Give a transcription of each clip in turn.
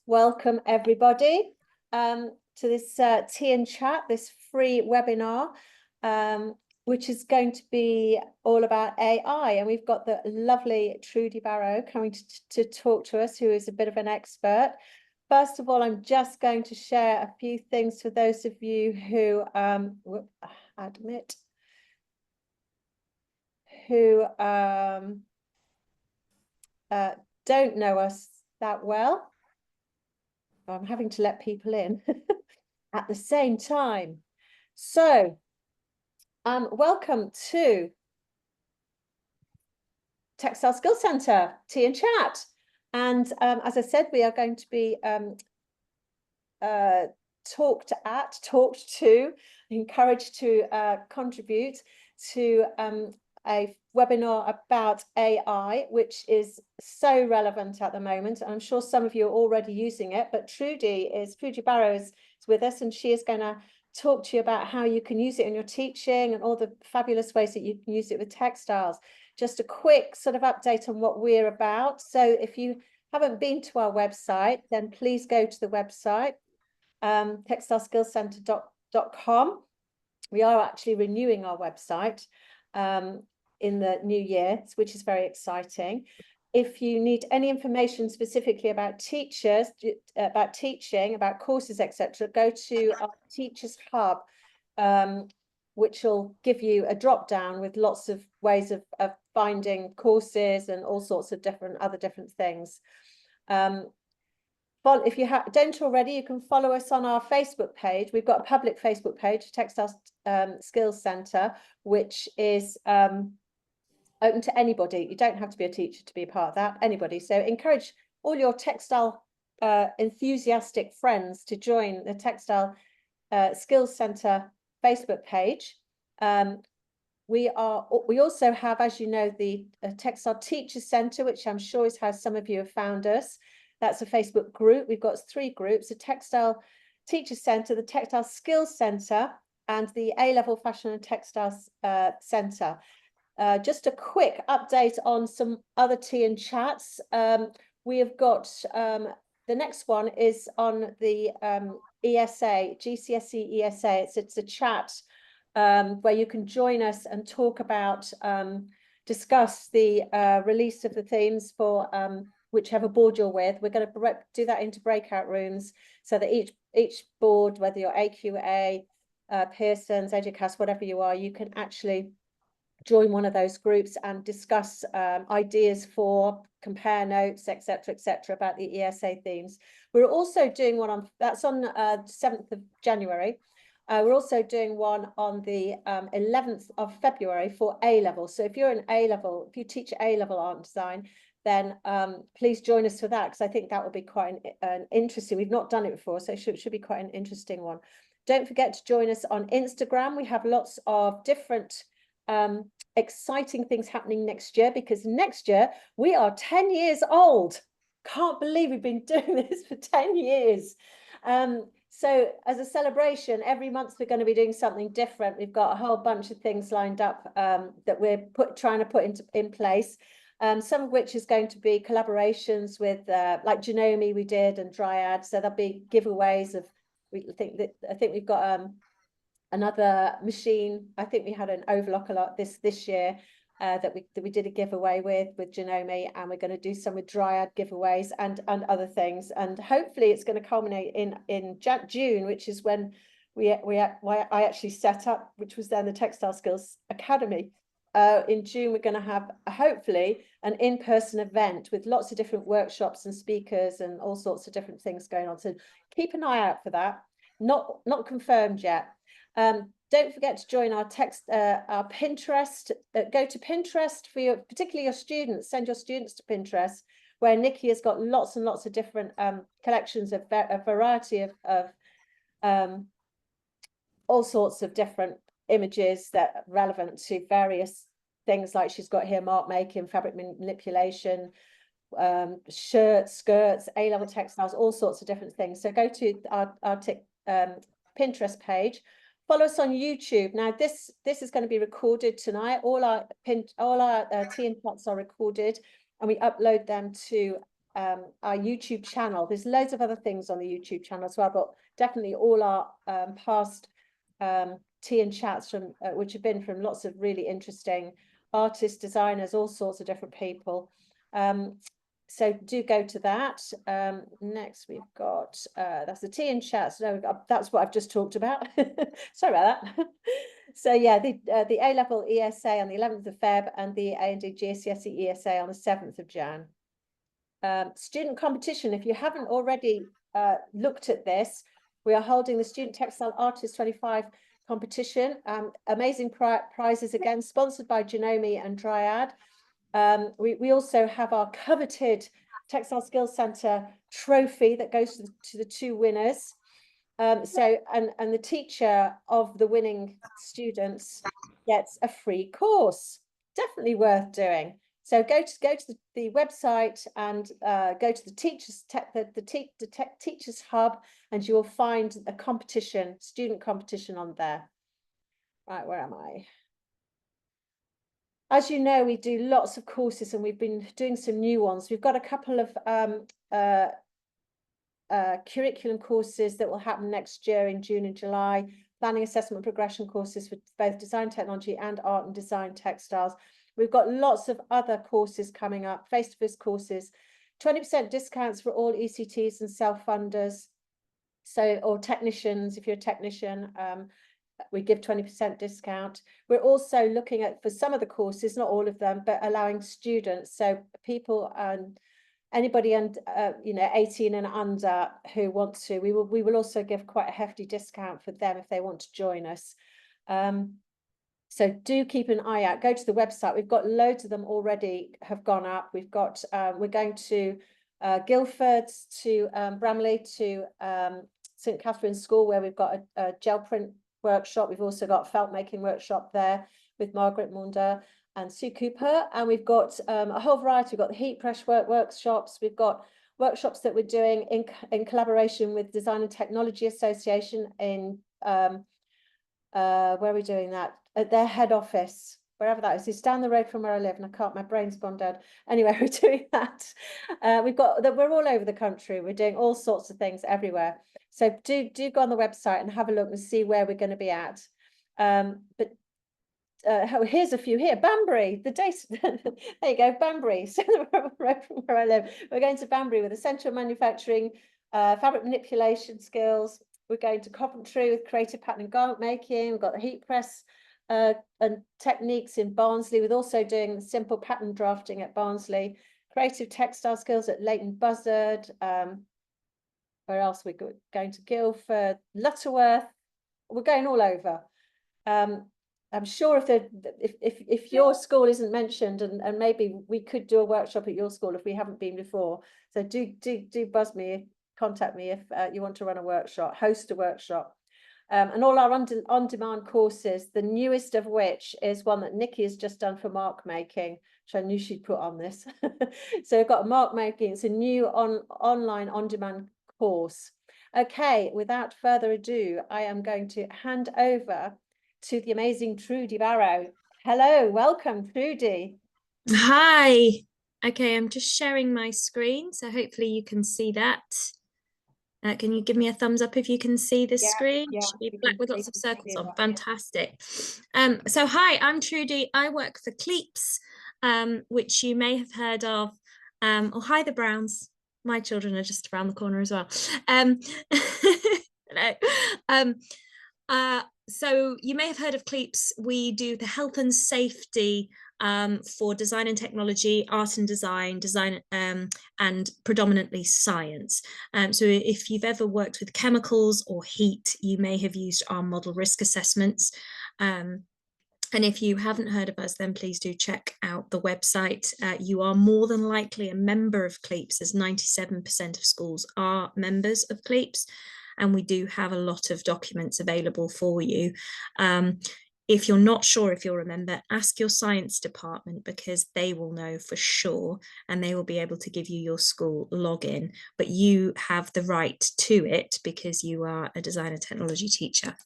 Welcome everybody to this Tea and Chat, this free webinar, which is going to be all about AI. And we've got the lovely Trudi Barrow coming to talk to us, who is a bit of an expert. First of all, I'm just going to share a few things for those of you who don't know us that well. I'm having to let people in at the same time. So, welcome to Textile Skills Centre, Tea and Chat. And as I said, we are going to be talked to, encouraged to contribute to a webinar about AI, which is so relevant at the moment. I'm sure some of you are already using it, but Trudi Barrow is with us, and she is going to talk to you about how you can use it in your teaching and all the fabulous ways that you can use it with textiles. Just a quick sort of update on what we're about. So if you haven't been to our website, then please go to the website, textileskillscentre.com. We are actually renewing our website in the new year, which is very exciting. If you need any information specifically about teachers, about teaching, about courses, etc., go to our Teachers Hub, which will give you a drop down with lots of ways of finding courses and all sorts of other different things. But if you don't already, you can follow us on our Facebook page. We've got a public Facebook page, Textile Skills Centre, which is open to anybody. You don't have to be a teacher to be a part of that, anybody. So encourage all your textile enthusiastic friends to join the Textile Skills Centre Facebook page. We also have, as you know, the Textile Teachers Centre, which I'm sure is how some of you have found us. That's a Facebook group. We've got 3 groups: the Textile Teachers Centre, the Textile Skills Centre, and the A-Level Fashion and Textiles Centre. Just a quick update on some other tea and chats. We have got the next one is on the ESA, GCSE ESA. It's a chat where you can join us and talk about, discuss the release of the themes for whichever board you're with. We're going to do that into breakout rooms so that each board, whether you're AQA, Pearson's, Educast, whatever you are, you can actually join one of those groups and discuss ideas for compare notes, etc., about the ESA themes. We're also doing one on, that's on 7th of January. We're also doing one on the 11th of February for A-level. So if you're an A-level, if you teach A-level art and design, then please join us for that, because I think that will be quite an interesting, we've not done it before, so it should be quite an interesting one. Don't forget to join us on Instagram. We have lots of different exciting things happening next year, because next year we are 10 years old. Can't believe we've been doing this for 10 years. So as a celebration, every month we're going to be doing something different. We've got a whole bunch of things lined up that we're trying to put in place. Some of which is going to be collaborations with like Genome we did, and Dryad. So there'll be giveaways of, I think we've got another machine. I think we had an overlock a lot this year that we did a giveaway with Genome, and we're going to do some with Dryad giveaways and other things. And hopefully it's going to culminate in June, which is when I actually set up, which was then the Textile Skills Academy. In June, we're going to have hopefully an in-person event with lots of different workshops and speakers and all sorts of different things going on. So keep an eye out for that. Not confirmed yet. Don't forget to join our Pinterest. Go to Pinterest for particularly your students. Send your students to Pinterest, where Nikki has got lots and lots of different collections of a variety of all sorts of different images that are relevant to various things. Like she's got here mark making, fabric manipulation, shirts, skirts, A-level textiles, all sorts of different things. So go to our Pinterest page. Follow us on YouTube. Now this is going to be recorded tonight. All our tea and chats are recorded, and we upload them to our YouTube channel. There's loads of other things on the YouTube channel as well, but definitely all our past tea and chats from which have been from lots of really interesting artists, designers, all sorts of different people. So do go to that. Next we've got that's the tea and chats. No, that's what I've just talked about. Sorry about that. So yeah, the A-level ESA on the 11th of Feb and the A&D GCSE ESA on the 7th of Jan. Student competition, if you haven't already looked at this, we are holding the Student Textile Artist 25 competition. Amazing prizes, again, sponsored by Genomi and Dryad. We also have our coveted Textile Skills Centre trophy that goes to the two winners. And the teacher of the winning students gets a free course. Definitely worth doing. So go to the website and go to the teachers hub, and you will find a competition, student competition on there. Right, where am I? As you know, we do lots of courses, and we've been doing some new ones. We've got a couple of curriculum courses that will happen next year in June and July, planning, assessment, progression courses for both design technology and art and design textiles. We've got lots of other courses coming up, face-to-face courses, 20% discounts for all ECTs and self-funders. So, or technicians, if you're a technician, we give 20% discount. We're also looking at, for some of the courses, not all of them, but allowing students, so people and anybody and 18 and under who want to, we will also give quite a hefty discount for them if they want to join us. So do keep an eye out. Go to the website. We've got loads of them already have gone up. We've got we're going to Guildford, to Bramley, to St Catherine's School, where we've got a gel print workshop. We've also got felt making workshop there with Margaret Munda and Sue Cooper, and we've got a whole variety. We've got the heat press workshops. We've got workshops that we're doing in collaboration with Design and Technology Association in where are we doing that? At their head office, wherever that is. It's down the road from where I live, and I can't, my brain's gone dead. Anyway, we're doing that. We've got that, we're all over the country. We're doing all sorts of things everywhere. So do go on the website and have a look and see where we're going to be at. But here's a few here. Banbury, the date. There you go, Banbury. So right from where I live. We're going to Banbury with essential manufacturing, fabric manipulation skills. We're going to Coventry with creative pattern and garment making. We've got the heat press and techniques in Barnsley, with also doing simple pattern drafting at Barnsley. Creative textile skills at Leighton Buzzard. Where else are we going to? Guildford, Lutterworth. We're going all over. I'm sure if your school isn't mentioned, and maybe we could do a workshop at your school if we haven't been before. So do buzz me, contact me if you want to run a workshop, host a workshop. And all our on-demand courses, the newest of which is one that Nikki has just done for mark making, which I knew she'd put on this. So we've got mark making. It's a new online on-demand course. Okay, without further ado, I am going to hand over to the amazing Trudi Barrow. Hello, welcome, Trudi. Hi. Okay, I'm just sharing my screen, so hopefully you can see that. Can you give me a thumbs up if you can see this screen? Yeah, should be black with lots of circles on. Fantastic. So hi, I'm Trudi. I work for Cleeps, which you may have heard of. Oh, hi, the Browns. My children are just around the corner as well. So you may have heard of Cleeps. We do the health and safety for design and technology, art and design, and predominantly science. So if you've ever worked with chemicals or heat, you may have used our model risk assessments. And if you haven't heard of us, then please do check out the website. You are more than likely a member of Cleeps, as 97% of schools are members of Cleeps. And we do have a lot of documents available for you. If you're not sure if you'll remember, ask your science department, because they will know for sure, and they will be able to give you your school login. But you have the right to it because you are a design and technology teacher.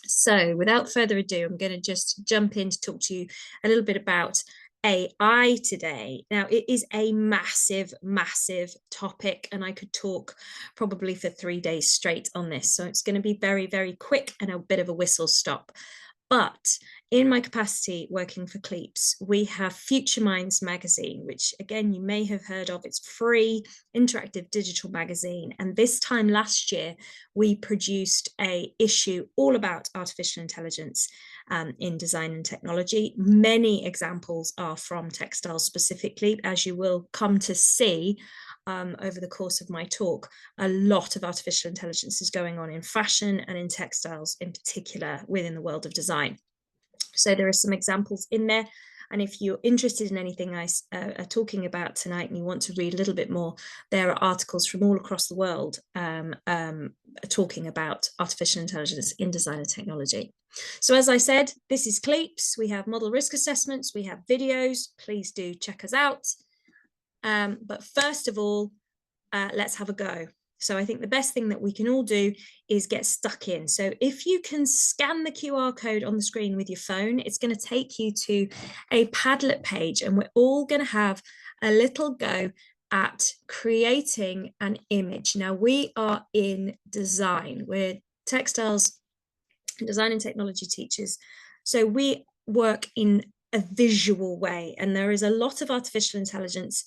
So without further ado, I'm going to just jump in to talk to you a little bit about AI today. Now, it is a massive, massive topic, and I could talk probably for 3 days straight on this. So it's going to be very, very quick and a bit of a whistle stop. But in my capacity working for Cleeps, we have Future Minds magazine, which again, you may have heard of. It's free, interactive digital magazine. And this time last year, we produced an issue all about artificial intelligence in design and technology. Many examples are from textiles specifically, as you will come to see over the course of my talk. A lot of artificial intelligence is going on in fashion and in textiles in particular within the world of design. So there are some examples in there. And if you're interested in anything I are talking about tonight and you want to read a little bit more, there are articles from all across the world talking about artificial intelligence in design and technology. So as I said, this is Cleeps. We have model risk assessments, we have videos. Please do check us out. But first of all, let's have a go. So I think the best thing that we can all do is get stuck in. So if you can scan the QR code on the screen with your phone, it's going to take you to a Padlet page, and we're all going to have a little go at creating an image. Now we are in design. We're textiles design and technology teachers. So we work in a visual way, and there is a lot of artificial intelligence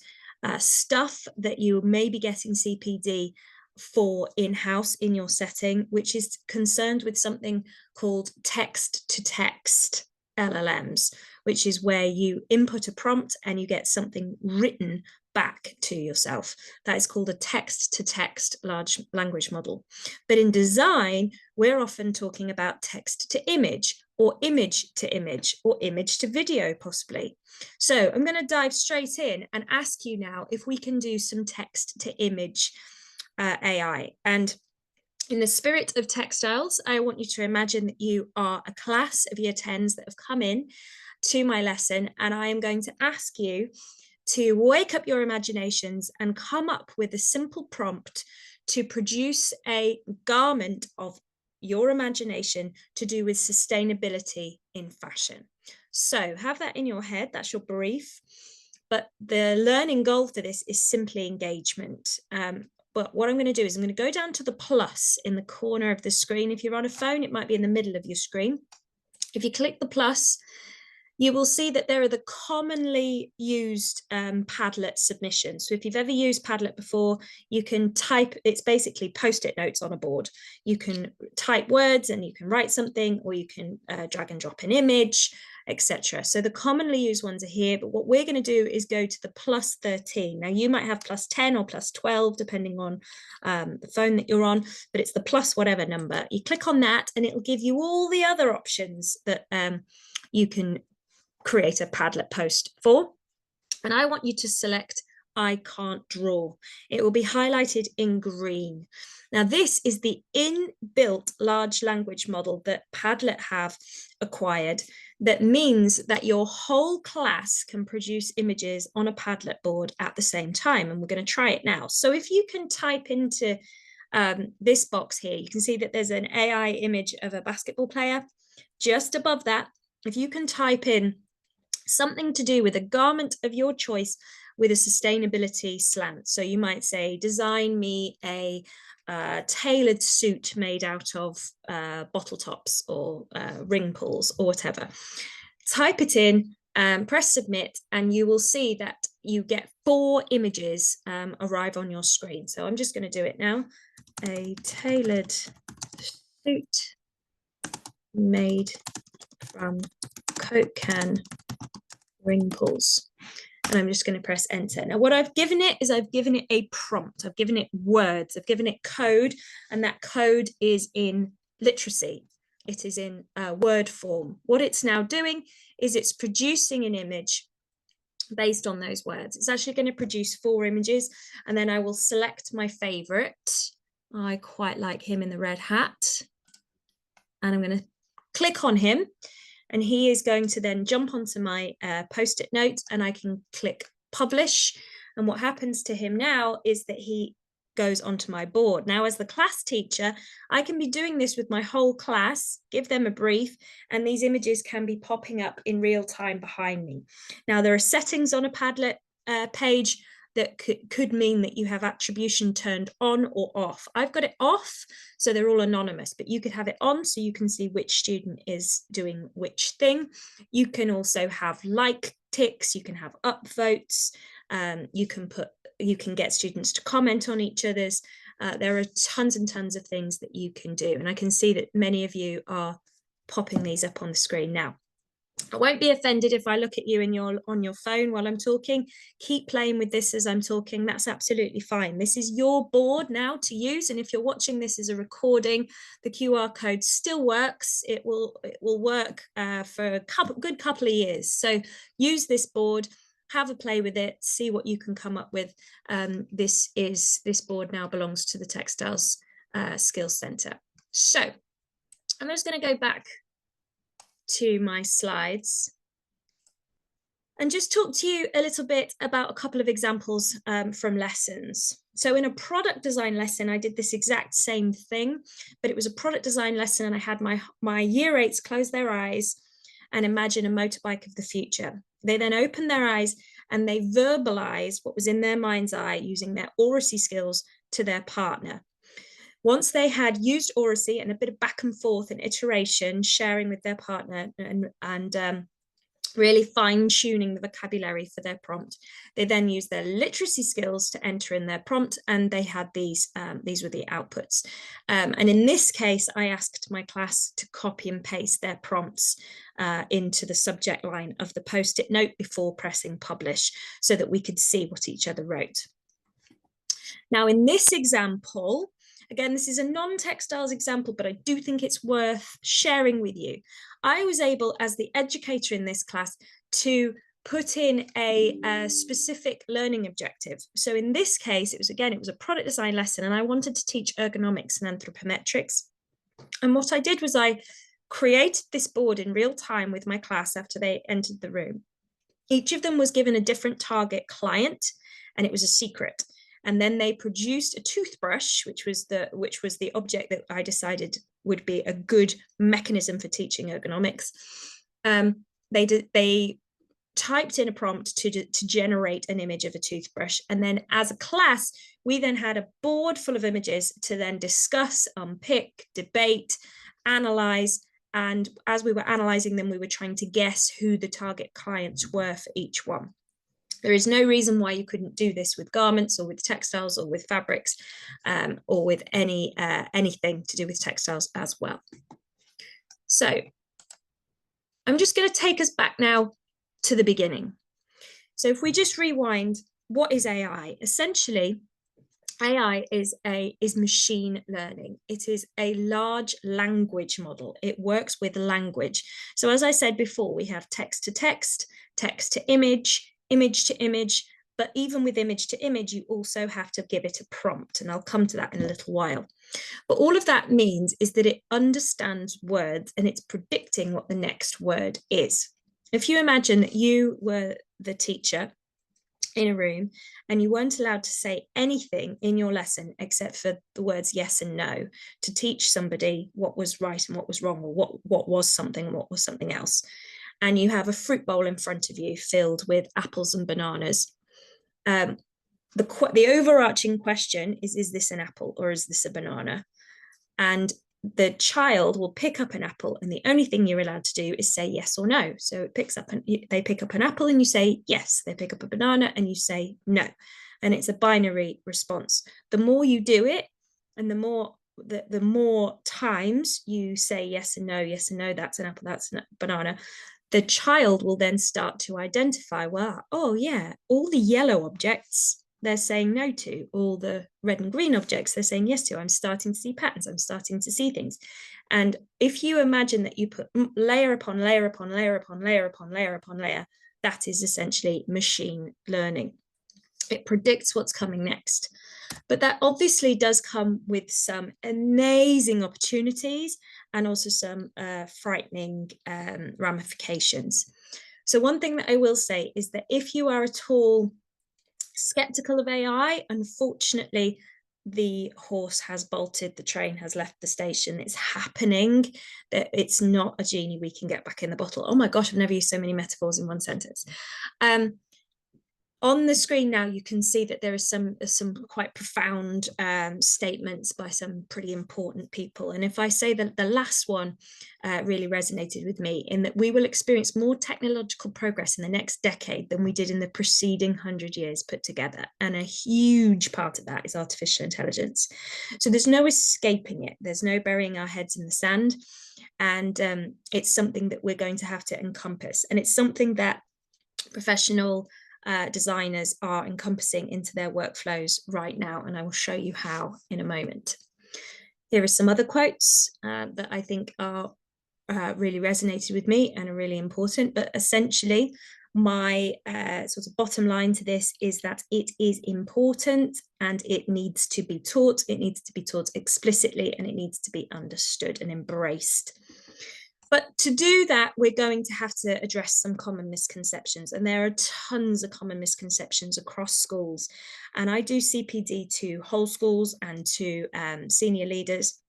stuff that you may be getting CPD for in-house in your setting, which is concerned with something called text-to-text LLMs, which is where you input a prompt and you get something written back to yourself. That is called a text-to-text large language model. But in design, we're often talking about text-to-image, or image-to-image, or image-to-video possibly. So I'm going to dive straight in and ask you now if we can do some text-to-image AI. And in the spirit of textiles, I want you to imagine that you are a class of year 10s that have come in to my lesson, and I am going to ask you to wake up your imaginations and come up with a simple prompt to produce a garment of your imagination to do with sustainability in fashion. So have that in your head, that's your brief. But the learning goal for this is simply engagement. But what I'm going to do is I'm going to go down to the plus in the corner of the screen. If you're on a phone, it might be in the middle of your screen. If you click the plus, you will see that there are the commonly used Padlet submissions. So if you've ever used Padlet before, you can type, it's basically post-it notes on a board. You can type words and you can write something, or you can drag and drop an image, etc. So the commonly used ones are here, but what we're going to do is go to the plus 13. Now you might have plus 10 or plus 12, depending on the phone that you're on, but it's the plus whatever number. You click on that and it'll give you all the other options that you can create a Padlet post for. And I want you to select I can't draw. It will be highlighted in green. Now this is the inbuilt large language model that Padlet have acquired, that means that your whole class can produce images on a Padlet board at the same time. And we're going to try it now. So if you can type into this box here, you can see that there's an AI image of a basketball player. Just above that, if you can type in something to do with a garment of your choice with a sustainability slant. So you might say, design me a tailored suit made out of bottle tops or ring pulls or whatever. Type it in, press submit, and you will see that you get 4 images arrive on your screen. So I'm just going to do it now. A tailored suit made from Coke can ring pulls, and I'm just going to press enter. Now what I've given it is I've given it a prompt, I've given it words, I've given it code, and that code is in literacy. It is in word form. What it's now doing is it's producing an image based on those words. It's actually going to produce 4 images, and then I will select my favorite. I quite like him in the red hat, and I'm going to click on him. And he is going to then jump onto my post-it note, and I can click publish. And what happens to him now is that he goes onto my board. Now, as the class teacher, I can be doing this with my whole class, give them a brief, and these images can be popping up in real time behind me. Now, there are settings on a Padlet page that could mean that you have attribution turned on or off. I've got it off, so they're all anonymous, but you could have it on so you can see which student is doing which thing. You can also have like ticks, you can have upvotes, you can get students to comment on each other's. There are tons and tons of things that you can do. And I can see that many of you are popping these up on the screen now. I won't be offended if I look at you on your phone while I'm talking. Keep playing with this as I'm talking. That's absolutely fine. This is your board now to use. And if you're watching this as a recording, the QR code still works. It will work for a good couple of years. So use this board. Have a play with it, see what you can come up with. This board now belongs to the Textiles Skills Centre. So I'm just going to go back to my slides and just talk to you a little bit about a couple of examples from lessons. So in a product design lesson, I did this exact same thing, but it was a product design lesson, and I had my year 8s close their eyes and imagine a motorbike of the future. They then opened their eyes and they verbalized what was in their mind's eye using their oracy skills to their partner. Once they had used oracy and a bit of back and forth and iteration, sharing with their partner and really fine-tuning the vocabulary for their prompt, they then used their literacy skills to enter in their prompt, and they had these were the outputs. And in this case, I asked my class to copy and paste their prompts into the subject line of the post-it note before pressing publish, so that we could see what each other wrote. Now, in this example, again, this is a non-textiles example, but I do think it's worth sharing with you. I was able, as the educator in this class, to put in a specific learning objective. So in this case, it was a product design lesson, and I wanted to teach ergonomics and anthropometrics. And what I did was I created this board in real time with my class after they entered the room. Each of them was given a different target client, and it was a secret. And then they produced a toothbrush, which was the object that I decided would be a good mechanism for teaching ergonomics. They typed in a prompt to generate an image of a toothbrush. And then as a class, we then had a board full of images to then discuss, unpick, debate, analyze. And as we were analyzing them, we were trying to guess who the target clients were for each one. There is no reason why you couldn't do this with garments or with textiles or with fabrics or with anything to do with textiles as well. So I'm just going to take us back now to the beginning. So if we just rewind, what is AI? Essentially, AI is machine learning. It is a large language model. It works with language. So as I said before, we have text to text, text to image, image to image, but even with image to image, you also have to give it a prompt, and I'll come to that in a little while. But all of that means is that it understands words and it's predicting what the next word is. If you imagine that you were the teacher in a room and you weren't allowed to say anything in your lesson except for the words yes and no to teach somebody what was right and what was wrong, or what was something and what was something else, and you have a fruit bowl in front of you filled with apples and bananas. The overarching question is this an apple or is this a banana? And the child will pick up an apple, and the only thing you're allowed to do is say yes or no. So they pick up an apple and you say yes. They pick up a banana and you say no. And it's a binary response. The more you do it, and the more times you say yes and no, that's an apple, that's a banana, the child will then start to identify, well, oh yeah, all the yellow objects they're saying no to, all the red and green objects they're saying yes to. I'm starting to see patterns, I'm starting to see things. And if you imagine that you put layer upon layer upon layer upon layer upon layer upon layer, that is essentially machine learning. It predicts what's coming next. But that obviously does come with some amazing opportunities and also some frightening ramifications. So one thing that I will say is that if you are at all skeptical of AI, unfortunately, the horse has bolted, the train has left the station, it's happening, that it's not a genie we can get back in the bottle. Oh my gosh, I've never used so many metaphors in one sentence. On the screen now, you can see that there is some quite profound statements by some pretty important people. And if I say that the last one really resonated with me, in that we will experience more technological progress in the next decade than we did in the preceding 100 years put together. And a huge part of that is artificial intelligence. So there's no escaping it. There's no burying our heads in the sand. And it's something that we're going to have to encompass. And it's something that professional designers are encompassing into their workflows right now, and I will show you how in a moment. Here are some other quotes that I think are really resonated with me and are really important, but essentially my sort of bottom line to this is that it is important and it needs to be taught. It needs to be taught explicitly, and it needs to be understood and embraced. But to do that, we're going to have to address some common misconceptions, and there are tons of common misconceptions across schools. And I do CPD to whole schools and to senior leaders.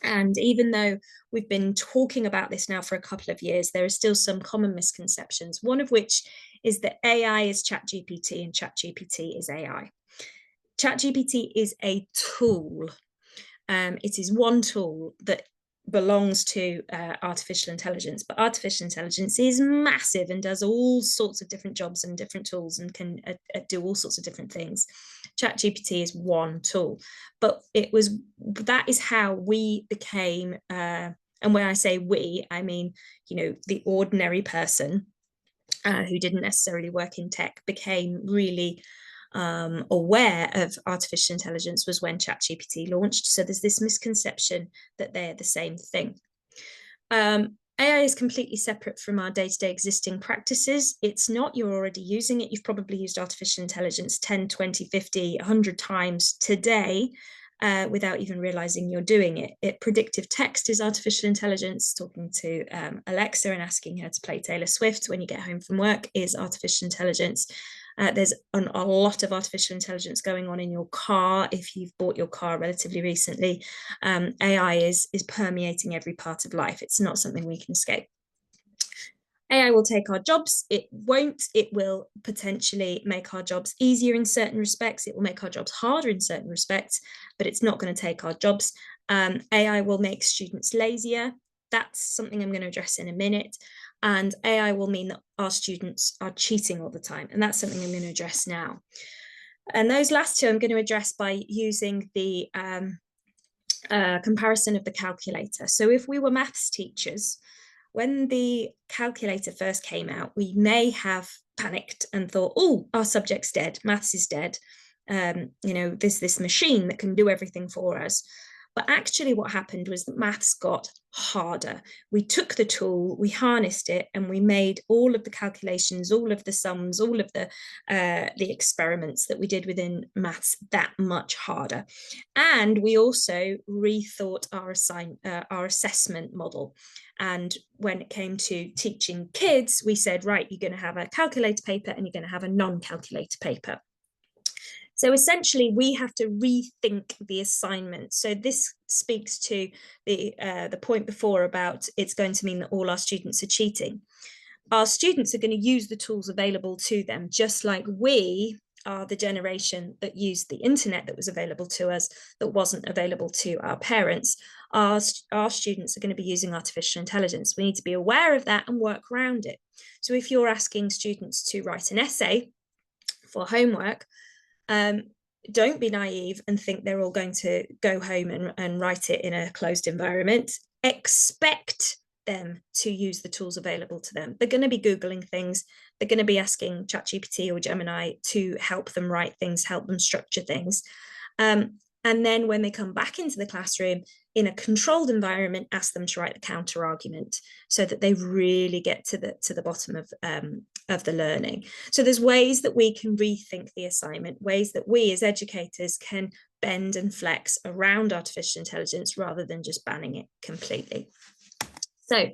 And even though we've been talking about this now for a couple of years, there are still some common misconceptions, one of which is that AI is ChatGPT and ChatGPT is AI. ChatGPT is a tool. It is one tool that belongs to artificial intelligence, but artificial intelligence is massive and does all sorts of different jobs and different tools and can do all sorts of different things. ChatGPT is one tool, but that is how we became, and when I say we, I mean, the ordinary person who didn't necessarily work in tech became really aware of artificial intelligence was when ChatGPT launched. So there's this misconception that they're the same thing. AI is completely separate from our day-to-day existing practices. It's not. You're already using it. You've probably used artificial intelligence 10, 20, 50, 100 times today without even realizing you're doing it. Predictive text is artificial intelligence. Talking to Alexa and asking her to play Taylor Swift when you get home from work is artificial intelligence. There's a lot of artificial intelligence going on in your car. If you've bought your car relatively recently, AI is permeating every part of life. It's not something we can escape. AI will take our jobs. It won't. It will potentially make our jobs easier in certain respects. It will make our jobs harder in certain respects, but it's not going to take our jobs. AI will make students lazier. That's something I'm going to address in a minute. And AI will mean that our students are cheating all the time. And that's something I'm going to address now. And those last two I'm going to address by using the comparison of the calculator. So if we were maths teachers, when the calculator first came out, we may have panicked and thought, oh, our subject's dead, maths is dead. There's this machine that can do everything for us. But actually what happened was that maths got harder. We took the tool, we harnessed it, and we made all of the calculations, all of the sums, all of the experiments that we did within maths that much harder. And we also rethought our assessment model. And when it came to teaching kids, we said, right, you're going to have a calculator paper and you're going to have a non-calculator paper. So essentially, we have to rethink the assignment. So this speaks to the point before about it's going to mean that all our students are cheating. Our students are going to use the tools available to them, just like we are the generation that used the internet that was available to us that wasn't available to our parents. Our students are going to be using artificial intelligence. We need to be aware of that and work around it. So if you're asking students to write an essay for homework, don't be naive and think they're all going to go home and write it in a closed environment. Expect them to use the tools available to them. They're going to be Googling things. They're going to be asking ChatGPT or Gemini to help them write things, help them structure things. And then when they come back into the classroom in a controlled environment, ask them to write the counter argument so that they really get to the bottom of the learning. So there's ways that we can rethink the assignment, ways that we as educators can bend and flex around artificial intelligence rather than just banning it completely. So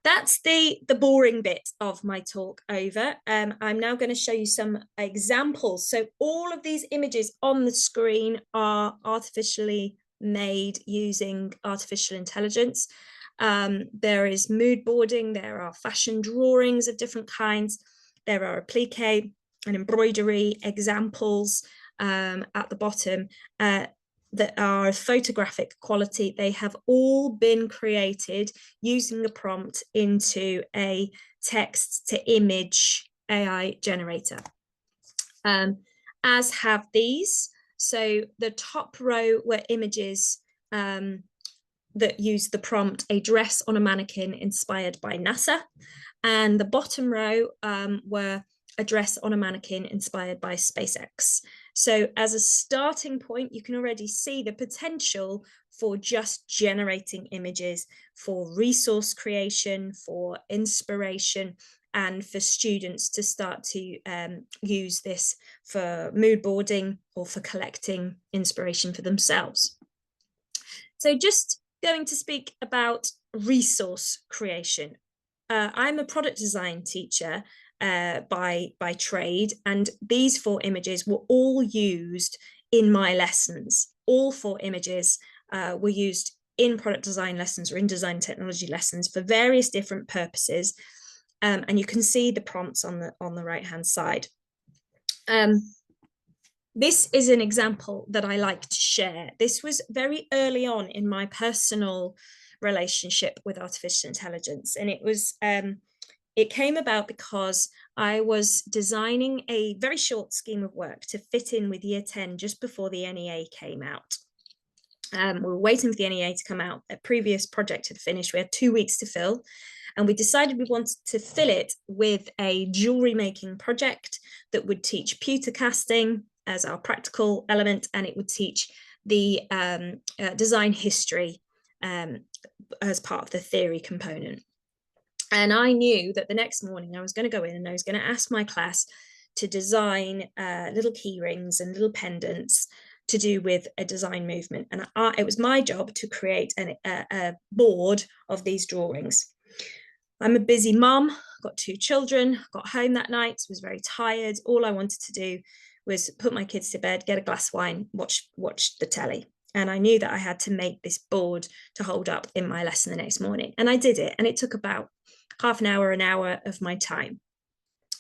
that's the boring bit of my talk over. I'm now going to show you some examples. So all of these images on the screen are artificially made using artificial intelligence. There is mood boarding, there are fashion drawings of different kinds, there are applique and embroidery examples at the bottom that are photographic quality. They have all been created using a prompt into a text to image AI generator, as have these. So the top row were images that use the prompt "a dress on a mannequin inspired by NASA," and the bottom row were "a dress on a mannequin inspired by SpaceX." So as a starting point, you can already see the potential for just generating images, for resource creation, for inspiration, and for students to start to use this for mood boarding or for collecting inspiration for themselves. So just going to speak about resource creation. I'm a product design teacher by trade, and these 4 images were all used in my lessons. All 4 images were used in product design lessons or in design technology lessons for various different purposes, and you can see the prompts on the right hand side. This is an example that I like to share. This was very early on in my personal relationship with artificial intelligence, and it came about because I was designing a very short scheme of work to fit in with year 10 just before the NEA came out. We were waiting for the NEA to come out. A previous project had finished. We had 2 weeks to fill, and we decided we wanted to fill it with a jewelry making project that would teach pewter casting as our practical element, and it would teach the design history as part of the theory component. And I knew that the next morning I was going to go in and I was going to ask my class to design little key rings and little pendants to do with a design movement. And it was my job to create a board of these drawings. I'm a busy mom, got 2 children, got home that night, was very tired. All I wanted to do was put my kids to bed, get a glass of wine, watch the telly. And I knew that I had to make this board to hold up in my lesson the next morning. And I did it. And it took about half an hour of my time.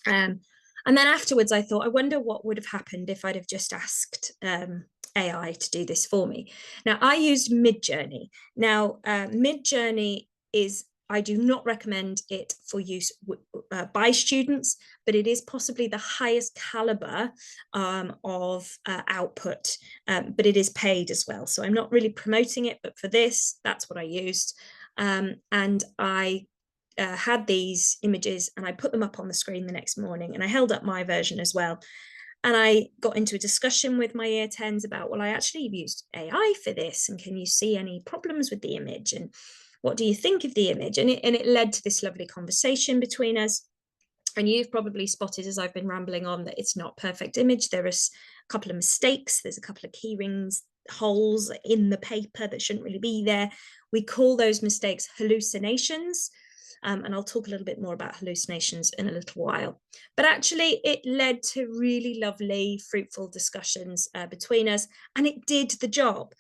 And then afterwards, I thought, I wonder what would have happened if I'd have just asked AI to do this for me. Now, I used Midjourney. Now, Midjourney is, I do not recommend it for use by students, but it is possibly the highest caliber of output, but it is paid as well. So I'm not really promoting it, but for this, that's what I used. And I had these images and I put them up on the screen the next morning, and I held up my version as well. And I got into a discussion with my year 10s about, well, I actually used AI for this, and can you see any problems with the image? And what do you think of the image? And it led to this lovely conversation between us. And you've probably spotted, as I've been rambling on, that it's not perfect image. There is a couple of mistakes. There's a couple of key rings holes in the paper that shouldn't really be there. We call those mistakes hallucinations. And I'll talk a little bit more about hallucinations in a little while. But actually, it led to really lovely, fruitful discussions between us, and it did the job.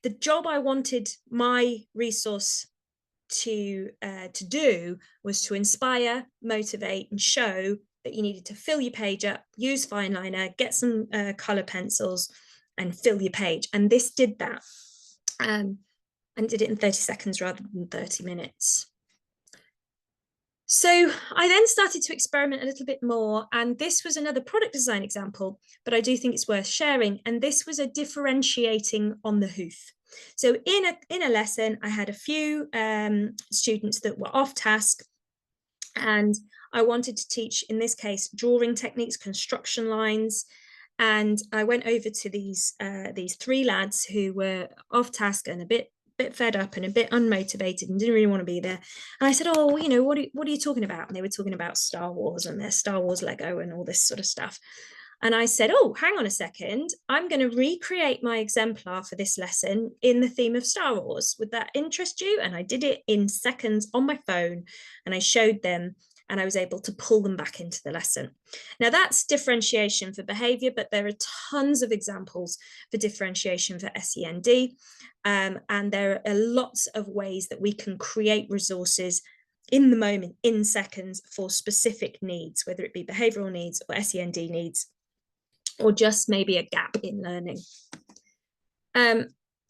The job I wanted my resource to do was to inspire, motivate, and show that you needed to fill your page up, use fine liner, get some color pencils, and fill your page. And this did that, and did it in 30 seconds rather than 30 minutes. So I then started to experiment a little bit more, and this was another product design example, but I do think it's worth sharing. And this was a differentiating on the hoof. So in a lesson, I had a few students that were off task, and I wanted to teach, in this case, drawing techniques, construction lines. And I went over to these 3 lads who were off task and a bit fed up and a bit unmotivated and didn't really want to be there. And I said, oh, you know, what are you talking about? And they were talking about Star Wars and their Star Wars Lego and all this sort of stuff. And I said, oh, hang on a second, I'm going to recreate my exemplar for this lesson in the theme of Star Wars. Would that interest you? And I did it in seconds on my phone, and I showed them, and I was able to pull them back into the lesson. Now that's differentiation for behavior, but there are tons of examples for differentiation for SEND. And there are lots of ways that we can create resources in the moment, in seconds, for specific needs, whether it be behavioral needs or SEND needs, or just maybe a gap in learning.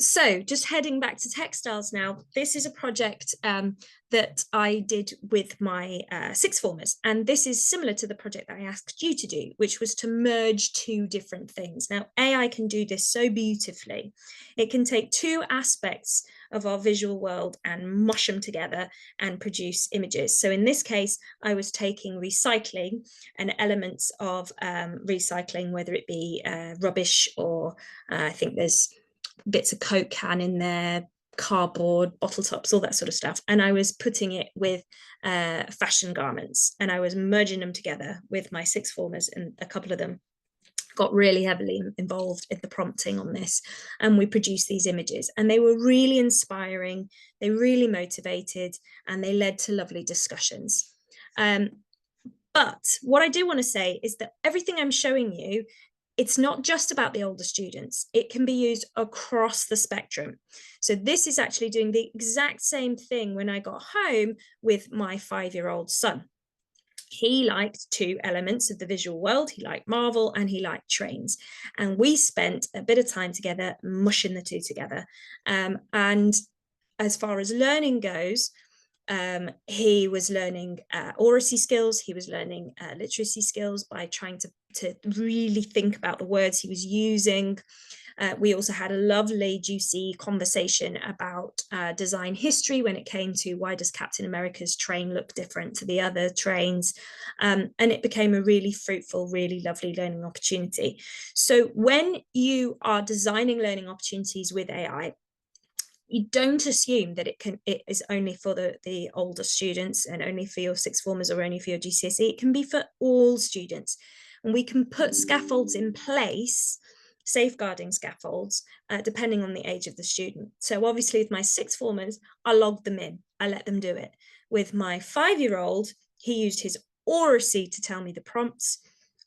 So just heading back to textiles now, this is a project that I did with my sixth formers. And this is similar to the project that I asked you to do, which was to merge two different things. Now, AI can do this so beautifully. It can take two aspects of our visual world and mush them together and produce images. So in this case, I was taking recycling and elements of recycling, whether it be rubbish or I think there's bits of Coke can in there, cardboard, bottle tops, all that sort of stuff. And I was putting it with fashion garments, and I was merging them together with my sixth formers, and a couple of them got really heavily involved in the prompting on this. And we produced these images, and they were really inspiring, they really motivated, and they led to lovely discussions. But what I do want to say is that everything I'm showing you, it's not just about the older students. It can be used across the spectrum. So this is actually doing the exact same thing when I got home with my 5-year-old son. He liked two elements of the visual world. He liked Marvel and he liked trains. And we spent a bit of time together mushing the two together. And as far as learning goes, he was learning oracy skills, he was learning literacy skills by trying to really think about the words he was using. We also had a lovely, juicy conversation about design history when it came to why does Captain America's train look different to the other trains? And it became a really fruitful, really lovely learning opportunity. So when you are designing learning opportunities with AI, you don't assume that it is only for the older students and only for your sixth formers or only for your GCSE. It can be for all students. And we can put scaffolds in place, safeguarding scaffolds, depending on the age of the student. So obviously with my sixth formers, I logged them in. I let them do it. With my 5-year-old, he used his oracy to tell me the prompts.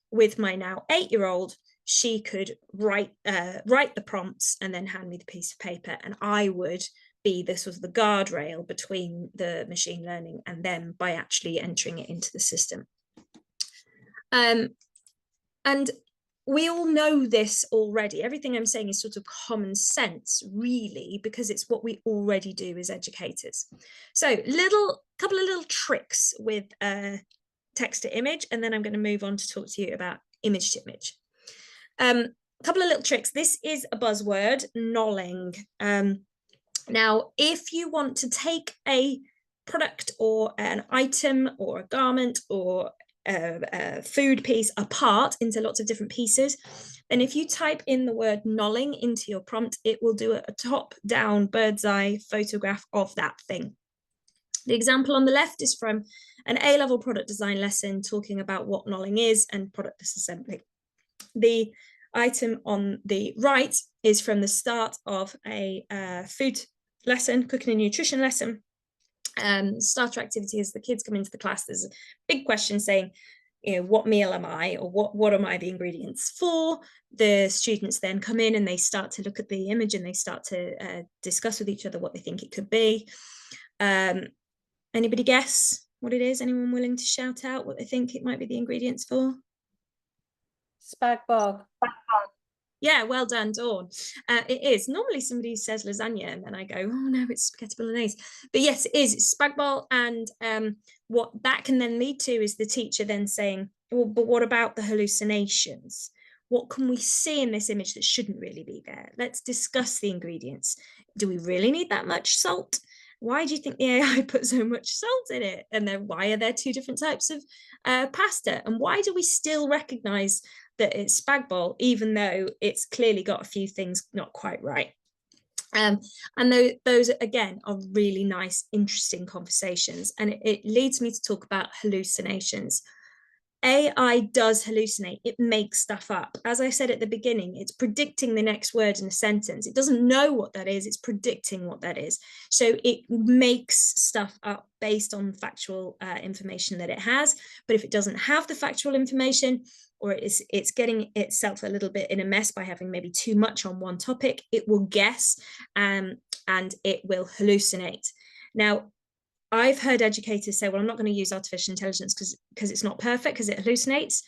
With my now 8-year-old, she could write the prompts and then hand me the piece of paper, and I would be the sort of the guardrail between the machine learning and them by actually entering it into the system. And we all know this already. Everything I'm saying is sort of common sense, really, because it's what we already do as educators. So couple of little tricks with text to image, and then I'm going to move on to talk to you about image to image. A couple of little tricks. This is a buzzword, knolling. Now, if you want to take a product or an item or a garment or a food piece apart into lots of different pieces, then if you type in the word knolling into your prompt, it will do a top-down bird's eye photograph of that thing. The example on the left is from an A-level product design lesson talking about what knolling is and product disassembly. The item on the right is from the start of a food lesson, cooking and nutrition lesson. Starter activity as the kids come into the class, there's a big question saying, you know, what meal am I, or what am I the ingredients for? The students then come in and they start to look at the image and they start to discuss with each other what they think it could be. Anybody guess what it is? Anyone willing to shout out what they think it might be the ingredients for? Spag bog. Yeah, well done, Dawn. It is. Normally somebody says lasagna and then I go, oh no, it's spaghetti bolognese. But yes, it is. It's spag bol. And what that can then lead to is the teacher then saying, well, but what about the hallucinations? What can we see in this image that shouldn't really be there? Let's discuss the ingredients. Do we really need that much salt? Why do you think the AI put so much salt in it? And then why are there two different types of pasta? And why do we still recognize that it's spag bol, even though it's clearly got a few things not quite right? And those again are really nice, interesting conversations. And it leads me to talk about hallucinations. AI does hallucinate. It makes stuff up. As I said at the beginning, it's predicting the next word in a sentence. It doesn't know what that is. It's predicting what that is. So it makes stuff up based on factual information that it has. But if it doesn't have the factual information, or it's getting itself a little bit in a mess by having maybe too much on one topic, it will guess and it will hallucinate. Now, I've heard educators say, well, I'm not going to use artificial intelligence because it's not perfect, because it hallucinates.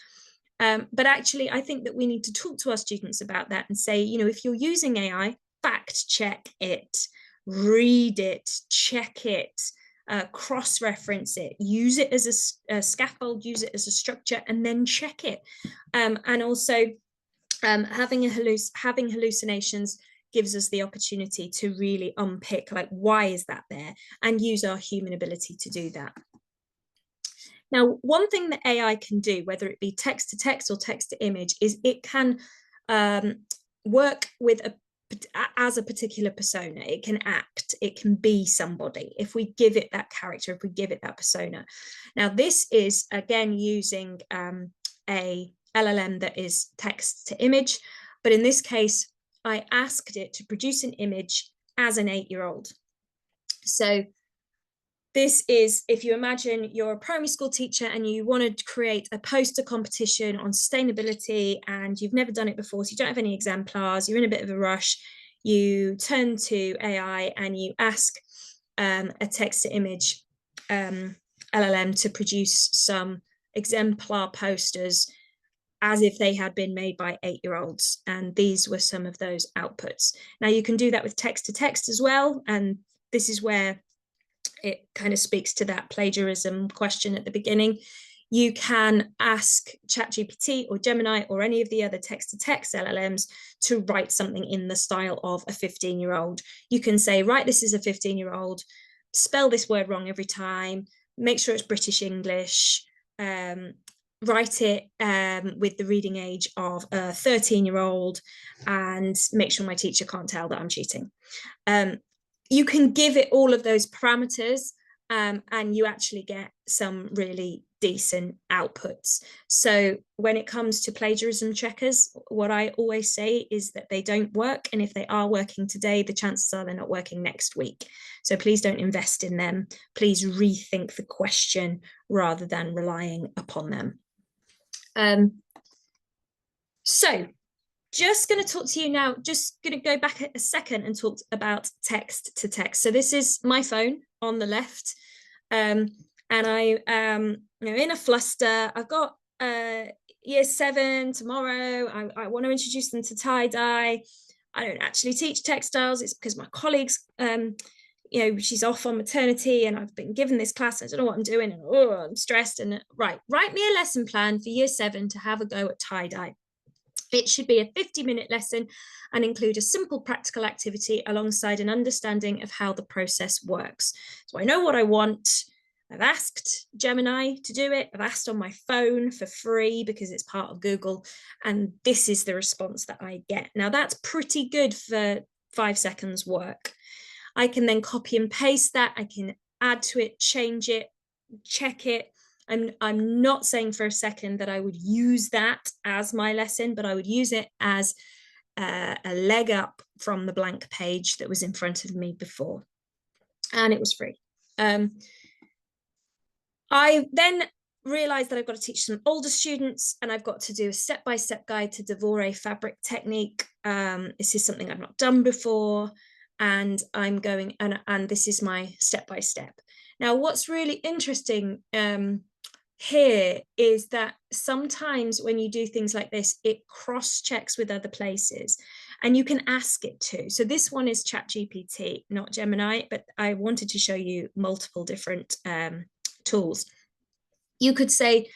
But actually, I think that we need to talk to our students about that and say, you know, if you're using AI, fact check it, read it, check it, cross-reference it, use it as a scaffold, use it as a structure, and then check it. And also having hallucinations gives us the opportunity to really unpick, like, why is that there, and use our human ability to do that. Now, one thing that AI can do, whether it be text to text or text to image, is it can work with as a particular persona. It can act, it can be somebody if we give it that character, if we give it that persona. Now, this is again using a LLM that is text to image, but in this case, I asked it to produce an image as an 8-year-old. So this is, if you imagine you're a primary school teacher and you want to create a poster competition on sustainability and you've never done it before, so you don't have any exemplars, you're in a bit of a rush, you turn to AI and you ask a text to image LLM to produce some exemplar posters as if they had been made by 8-year-olds. And these were some of those outputs. Now you can do that with text to text as well. And this is where it kind of speaks to that plagiarism question at the beginning. You can ask ChatGPT or Gemini or any of the other text to text LLMs to write something in the style of a 15-year-old. You can say, right, this is a 15-year-old, spell this word wrong every time, make sure it's British English, write it with the reading age of a 13-year-old, and make sure my teacher can't tell that I'm cheating. You can give it all of those parameters and you actually get some really decent outputs. So when it comes to plagiarism checkers, what I always say is that they don't work. And if they are working today, the chances are they're not working next week. So please don't invest in them. Please rethink the question rather than relying upon them. So just going to talk to you now, just going to go back a second and talk about text to text. So this is my phone on the left. And I am in a fluster. I've got year 7 tomorrow. I want to introduce them to tie-dye. I don't actually teach textiles. It's because my colleagues, she's off on maternity and I've been given this class. I don't know what I'm doing. And I'm stressed. And right, write me a lesson plan for year 7 to have a go at tie-dye. It should be a 50-minute lesson and include a simple practical activity alongside an understanding of how the process works. So I know what I want. I've asked Gemini to do it. I've asked on my phone for free because it's part of Google. And this is the response that I get. Now that's pretty good for 5 seconds work. I can then copy and paste that. I can add to it, change it, check it. I'm not saying for a second that I would use that as my lesson, but I would use it as a leg up from the blank page that was in front of me before. And it was free. I then realized that I've got to teach some older students and I've got to do a step-by-step guide to Devore fabric technique. This is something I've not done before. And I'm going, and this is my step-by-step. Now, what's really interesting here is that sometimes when you do things like this, it cross-checks with other places and you can ask it to. So this one is ChatGPT, not Gemini, but I wanted to show you multiple different tools. You could say,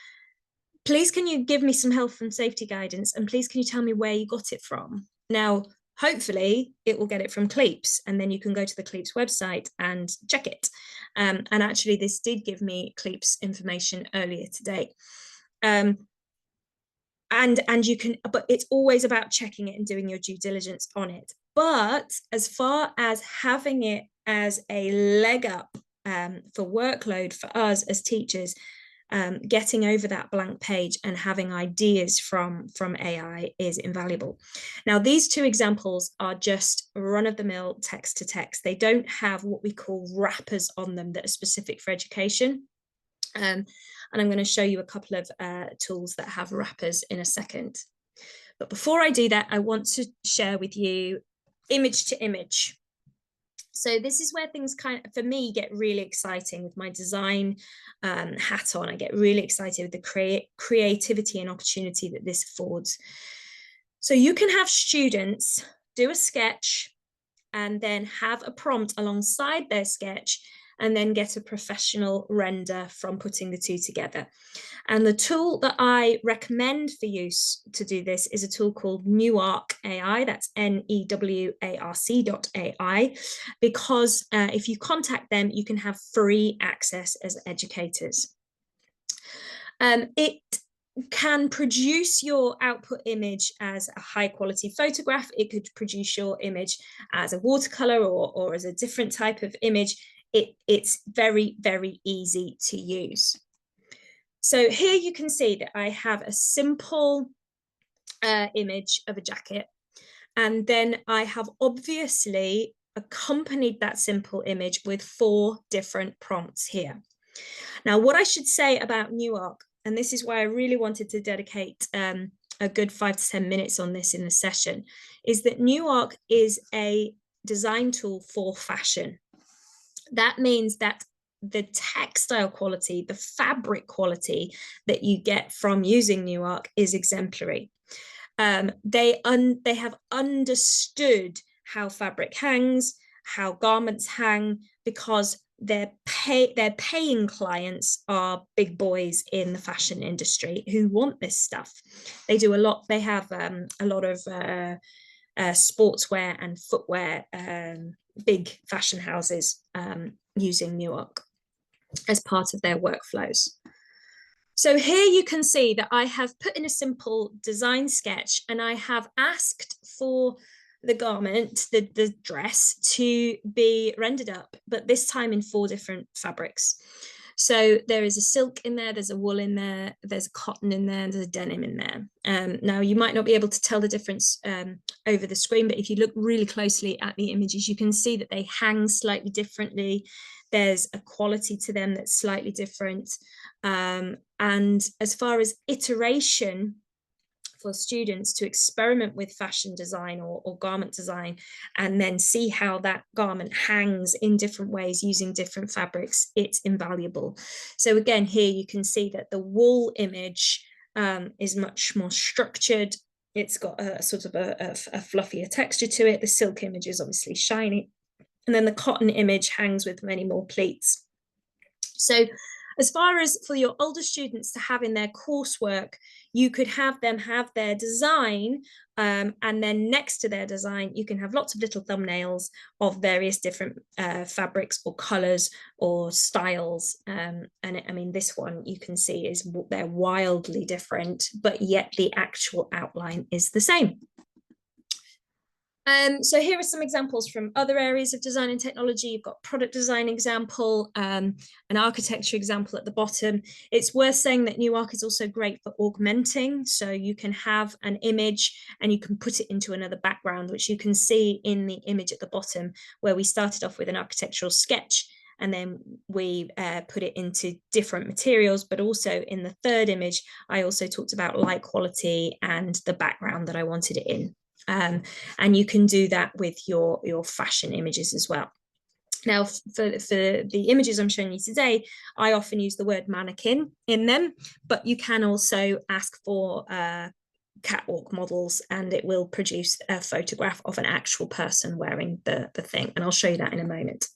please, can you give me some health and safety guidance? And please, can you tell me where you got it from? Now, hopefully it will get it from Cleeps, and then you can go to the Cleeps website and check it. And actually this did give me Cleeps information earlier today. And you can, but it's always about checking it and doing your due diligence on it. But as far as having it as a leg up for workload for us as teachers, getting over that blank page and having ideas from AI is invaluable. Now, these two examples are just run-of-the-mill text to text. They don't have what we call wrappers on them that are specific for education. And I'm going to show you a couple of tools that have wrappers in a second. But before I do that, I want to share with you image to image. So this is where things kind of, for me, get really exciting with my design hat on. I get really excited with the creativity and opportunity that this affords. So you can have students do a sketch and then have a prompt alongside their sketch and then get a professional render from putting the two together. And the tool that I recommend for use to do this is a tool called Newark AI, that's NEWARC.ai, because if you contact them, you can have free access as educators. It can produce your output image as a high quality photograph. It could produce your image as a watercolor or as a different type of image. It's very, very easy to use. So here you can see that I have a simple image of a jacket, and then I have obviously accompanied that simple image with 4 different prompts here. Now, what I should say about Newark, and this is why I really wanted to dedicate a good 5 to 10 minutes on this in the session, is that Newark is a design tool for fashion. That means that the textile quality, the fabric quality that you get from using Newark is exemplary. They have understood how fabric hangs, how garments hang, because their paying clients are big boys in the fashion industry who want this stuff. They do a lot. They have a lot of sportswear and footwear, big fashion houses using Newark as part of their workflows. So here you can see that I have put in a simple design sketch and I have asked for the garment, the dress, to be rendered up, but this time in 4 different fabrics. So there is a silk in there, there's a wool in there, there's a cotton in there, there's a denim in there. Now you might not be able to tell the difference over the screen, but if you look really closely at the images, you can see that they hang slightly differently. There's a quality to them that's slightly different. And as far as iteration for students to experiment with fashion design or garment design and then see how that garment hangs in different ways using different fabrics, it's invaluable. So again, here you can see that the wool image is much more structured. It's got a sort of a fluffier texture to it. The silk image is obviously shiny. And then the cotton image hangs with many more pleats. So as far as for your older students to have in their coursework, you could have them have their design, and then next to their design, you can have lots of little thumbnails of various different fabrics or colors or styles. And I mean, this one you can see is they're wildly different, but yet the actual outline is the same. So here are some examples from other areas of design and technology. You've got product design example, an architecture example at the bottom. It's worth saying that Newark is also great for augmenting. So you can have an image and you can put it into another background, which you can see in the image at the bottom, where we started off with an architectural sketch and then we put it into different materials. But also in the third image, I also talked about light quality and the background that I wanted it in. And you can do that with your fashion images as well. Now, for the images I'm showing you today, I often use the word mannequin in them, but you can also ask for catwalk models and it will produce a photograph of an actual person wearing the thing. And I'll show you that in a moment.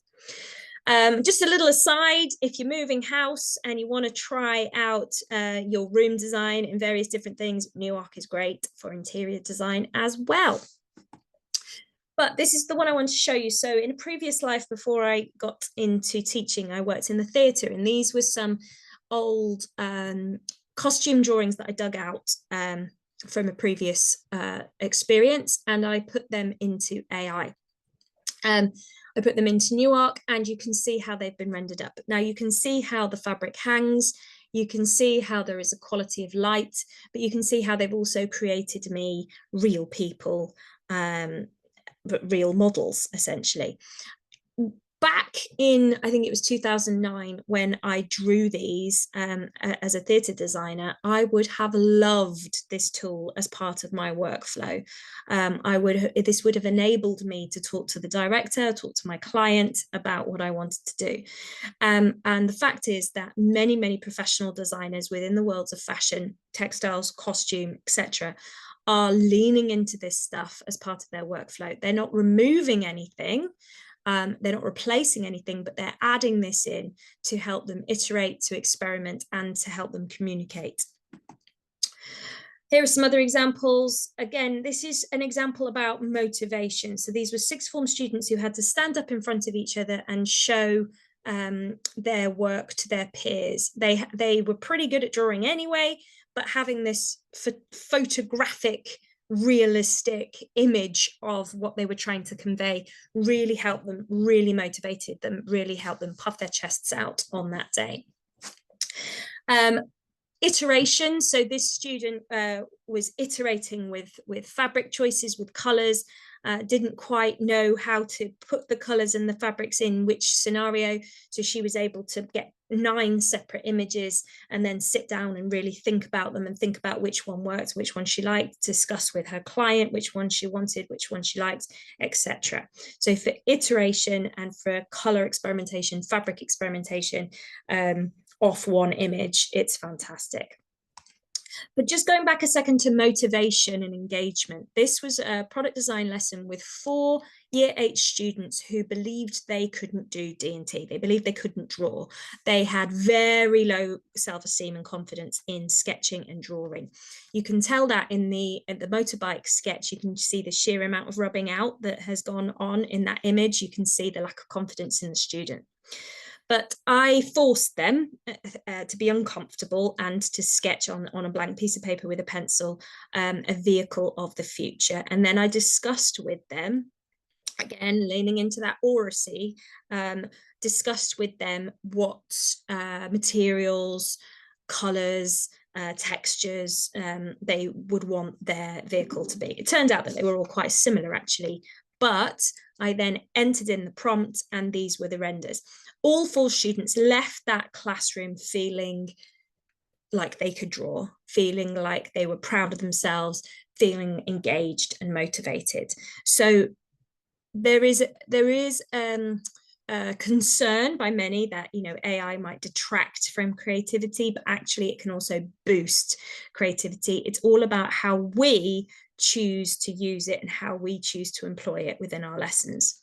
Just a little aside, if you're moving house and you want to try out your room design in various different things, Newark is great for interior design as well. But this is the one I want to show you. So in a previous life, before I got into teaching, I worked in the theatre, and these were some old costume drawings that I dug out from a previous experience, and I put them into AI. I put them into Newark and you can see how they've been rendered up. Now you can see how the fabric hangs. You can see how there is a quality of light, but you can see how they've also created me real people, but real models, essentially. Back in, I think it was 2009, when I drew these as a theatre designer, I would have loved this tool as part of my workflow. This would have enabled me to talk to the director, talk to my client about what I wanted to do. And the fact is that many professional designers within the worlds of fashion, textiles, costume, etc., are leaning into this stuff as part of their workflow. They're not removing anything. They're not replacing anything, but they're adding this in to help them iterate, to experiment, and to help them communicate. Here are some other examples. Again, this is an example about motivation. So these were sixth form students who had to stand up in front of each other and show their work to their peers. They were pretty good at drawing anyway, but having this photographic, realistic image of what they were trying to convey really helped them, really motivated them, really helped them puff their chests out on that day. Iteration. So this student was iterating with fabric choices, with colors, didn't quite know how to put the colors and the fabrics in which scenario. So she was able to get 9 separate images and then sit down and really think about them and think about which one worked, which one she liked, discuss with her client which one she wanted, which one she liked, etc. So for iteration and for color experimentation, fabric experimentation, off one image, it's fantastic. But just going back a second to motivation and engagement, this was a product design lesson with 4 year 8 students who believed they couldn't do D&T. They believed they couldn't draw. They had very low self-esteem and confidence in sketching and drawing. You can tell that in the motorbike sketch. You can see the sheer amount of rubbing out that has gone on in that image. You can see the lack of confidence in the student. But I forced them to be uncomfortable and to sketch on a blank piece of paper with a pencil a vehicle of the future. And then I discussed with them, again, leaning into that oracy, discussed with them what materials, colours, textures they would want their vehicle to be. It turned out that they were all quite similar, actually. But I then entered in the prompt, and these were the renders. All 4 students left that classroom feeling like they could draw, feeling like they were proud of themselves, feeling engaged and motivated. So there is concern by many that, you know, AI might detract from creativity, but actually it can also boost creativity. It's all about how we choose to use it and how we choose to employ it within our lessons.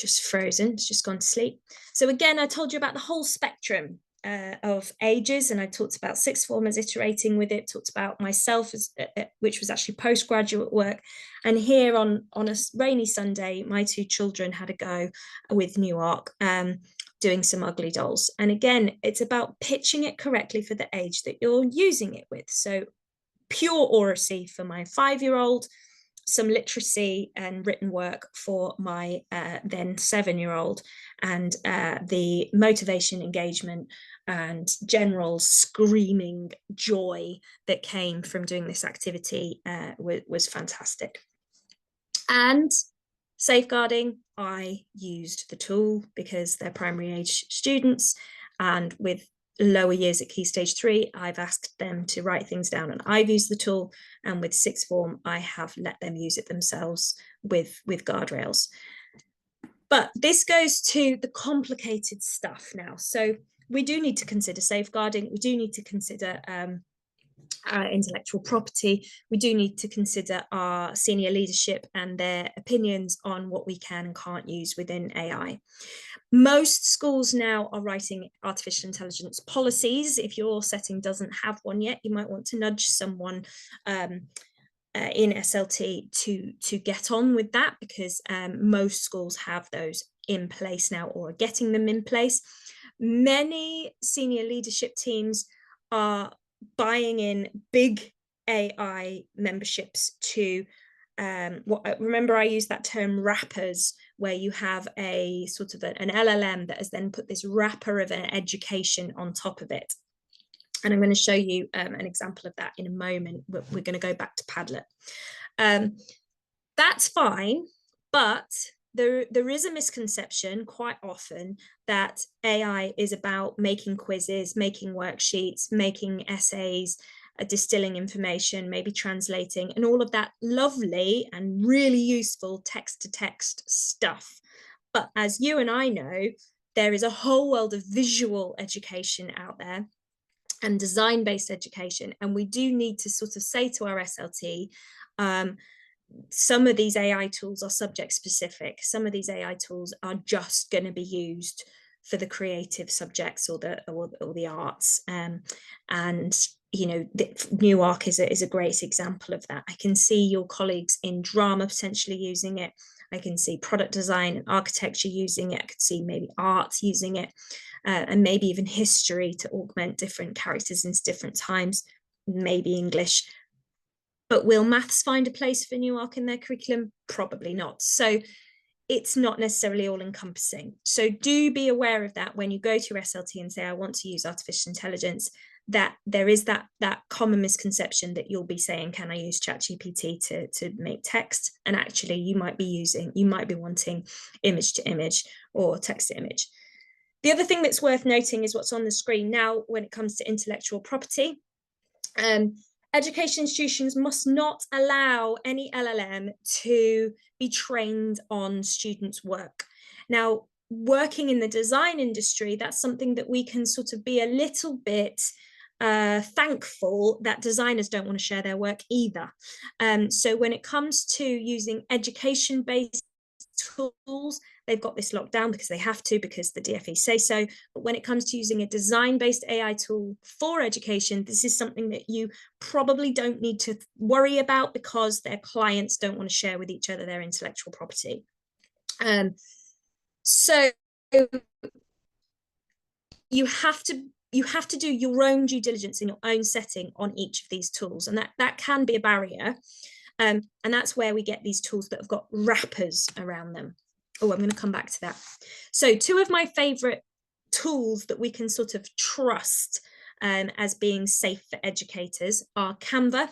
Just frozen, it's just gone to sleep. So again, I told you about the whole spectrum of ages, and I talked about sixth formers iterating with it, talked about myself, which was actually postgraduate work. And here on a rainy Sunday, my 2 children had a go with New Arc, doing some ugly dolls. And again, it's about pitching it correctly for the age that you're using it with. So pure oracy for my 5-year-old, some literacy and written work for my then 7-year-old, and the motivation, engagement, and general screaming joy that came from doing this activity was fantastic. And safeguarding, I used the tool because they're primary age students, and with lower years at Key Stage 3, I've asked them to write things down and I've used the tool, and with sixth form, I have let them use it themselves with guardrails. But this goes to the complicated stuff now. So we do need to consider safeguarding, we do need to consider intellectual property, we do need to consider our senior leadership and their opinions on what we can and can't use within AI. Most schools now are writing artificial intelligence policies. If your setting doesn't have one yet, you might want to nudge someone in SLT to get on with that, because most schools have those in place now or are getting them in place. Many senior leadership teams are buying in big AI memberships to remember I used that term wrappers, where you have a sort of an LLM that has then put this wrapper of an education on top of it. And I'm going to show you an example of that in a moment. We're going to go back to Padlet. That's fine, but there is a misconception quite often that AI is about making quizzes, making worksheets, making essays, distilling information, maybe translating, and all of that lovely and really useful text-to-text stuff. But as you and I know, there is a whole world of visual education out there and design-based education, and we do need to sort of say to our SLT, some of these AI tools are subject specific. Some of these AI tools are just going to be used for the creative subjects or the arts. And you know, New Arc is a great example of that. I can see your colleagues in drama potentially using it. I can see product design and architecture using it. I could see maybe art using it, and maybe even history to augment different characters into different times, maybe English. But will maths find a place for New Arc in their curriculum? Probably not. So it's not necessarily all encompassing. So do be aware of that when you go to your SLT and say, I want to use artificial intelligence, that there is that common misconception that you'll be saying, can I use ChatGPT to make text? And actually you might be wanting image to image or text to image. The other thing that's worth noting is what's on the screen now when it comes to intellectual property. Education institutions must not allow any LLM to be trained on students' work. Now, working in the design industry, that's something that we can sort of be a little bit thankful that designers don't want to share their work either. So when it comes to using education-based tools, they've got this locked down because they have to, because the DFE say so. But when it comes to using a design-based AI tool for education, this is something that you probably don't need to worry about because their clients don't want to share with each other their intellectual property. So you have to do your own due diligence in your own setting on each of these tools, and that can be a barrier. And that's where we get these tools that have got wrappers around them. Oh, I'm going to come back to that. So two of my favorite tools that we can sort of trust as being safe for educators are Canva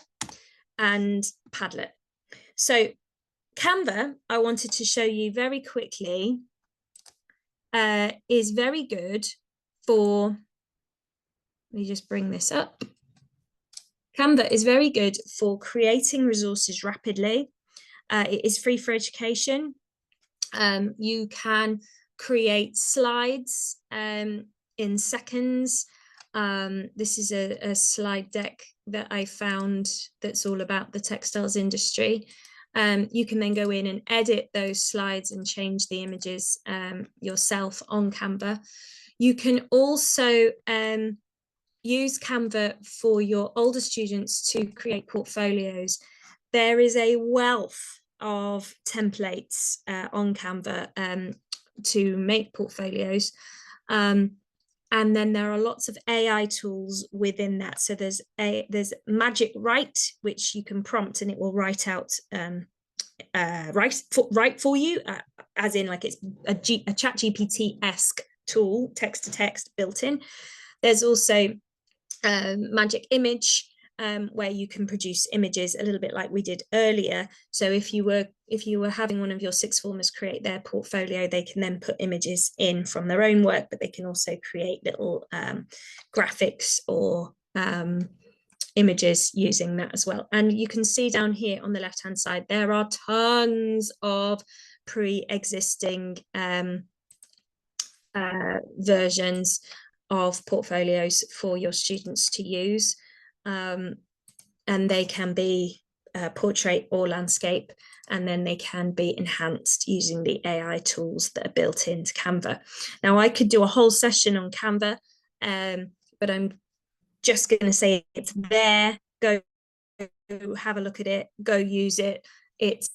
and Padlet. So Canva, I wanted to show you very quickly, is very good for, let me just bring this up. Canva is very good for creating resources rapidly. It is free for education. You can create slides in seconds. This is a slide deck that I found that's all about the textiles industry. You can then go in and edit those slides and change the images yourself on Canva. You can also use Canva for your older students to create portfolios. There is a wealth of templates on Canva to make portfolios. And then there are lots of AI tools within that. So there's Magic Write, which you can prompt and it will write out write for you, as in like it's a ChatGPT-esque tool, text to text built in. There's also Magic Image, where you can produce images a little bit like we did earlier. So if you were having one of your sixth formers create their portfolio, they can then put images in from their own work, but they can also create little graphics or images using that as well. And you can see down here on the left hand side, there are tons of pre-existing versions of portfolios for your students to use, and they can be portrait or landscape, and then they can be enhanced using the AI tools that are built into Canva. Now I could do a whole session on Canva, but I'm just going to say it's there. Go have a look at it, go use it. It's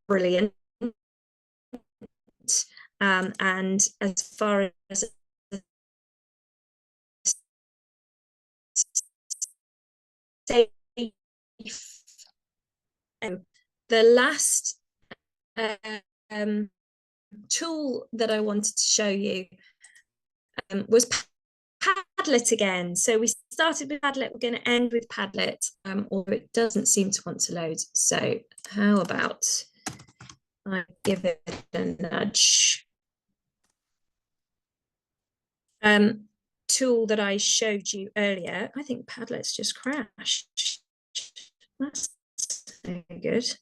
brilliant. And as far as the last tool that I wanted to show you was Padlet again. So we started with Padlet, we're going to end with Padlet, or it doesn't seem to want to load. So how about I give it a nudge? Tool that I showed you earlier, I think Padlet's just crashed. That's no good.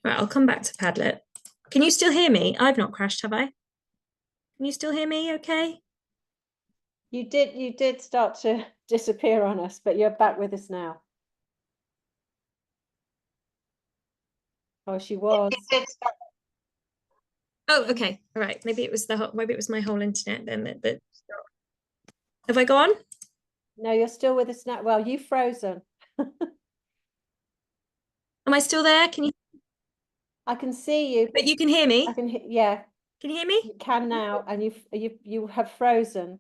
Right, I'll come back to Padlet. Can you still hear me? I've not crashed, have I? Can you still hear me okay? You did start to disappear on us, but you're back with us now. Oh, she was. Oh, okay. All right. Maybe it was my whole internet then that have I gone? No, you're still with us now. Well, you've frozen. Am I still there? Can you? I can see you. But you can hear me? I can yeah. Can you hear me? You can now, and you have frozen.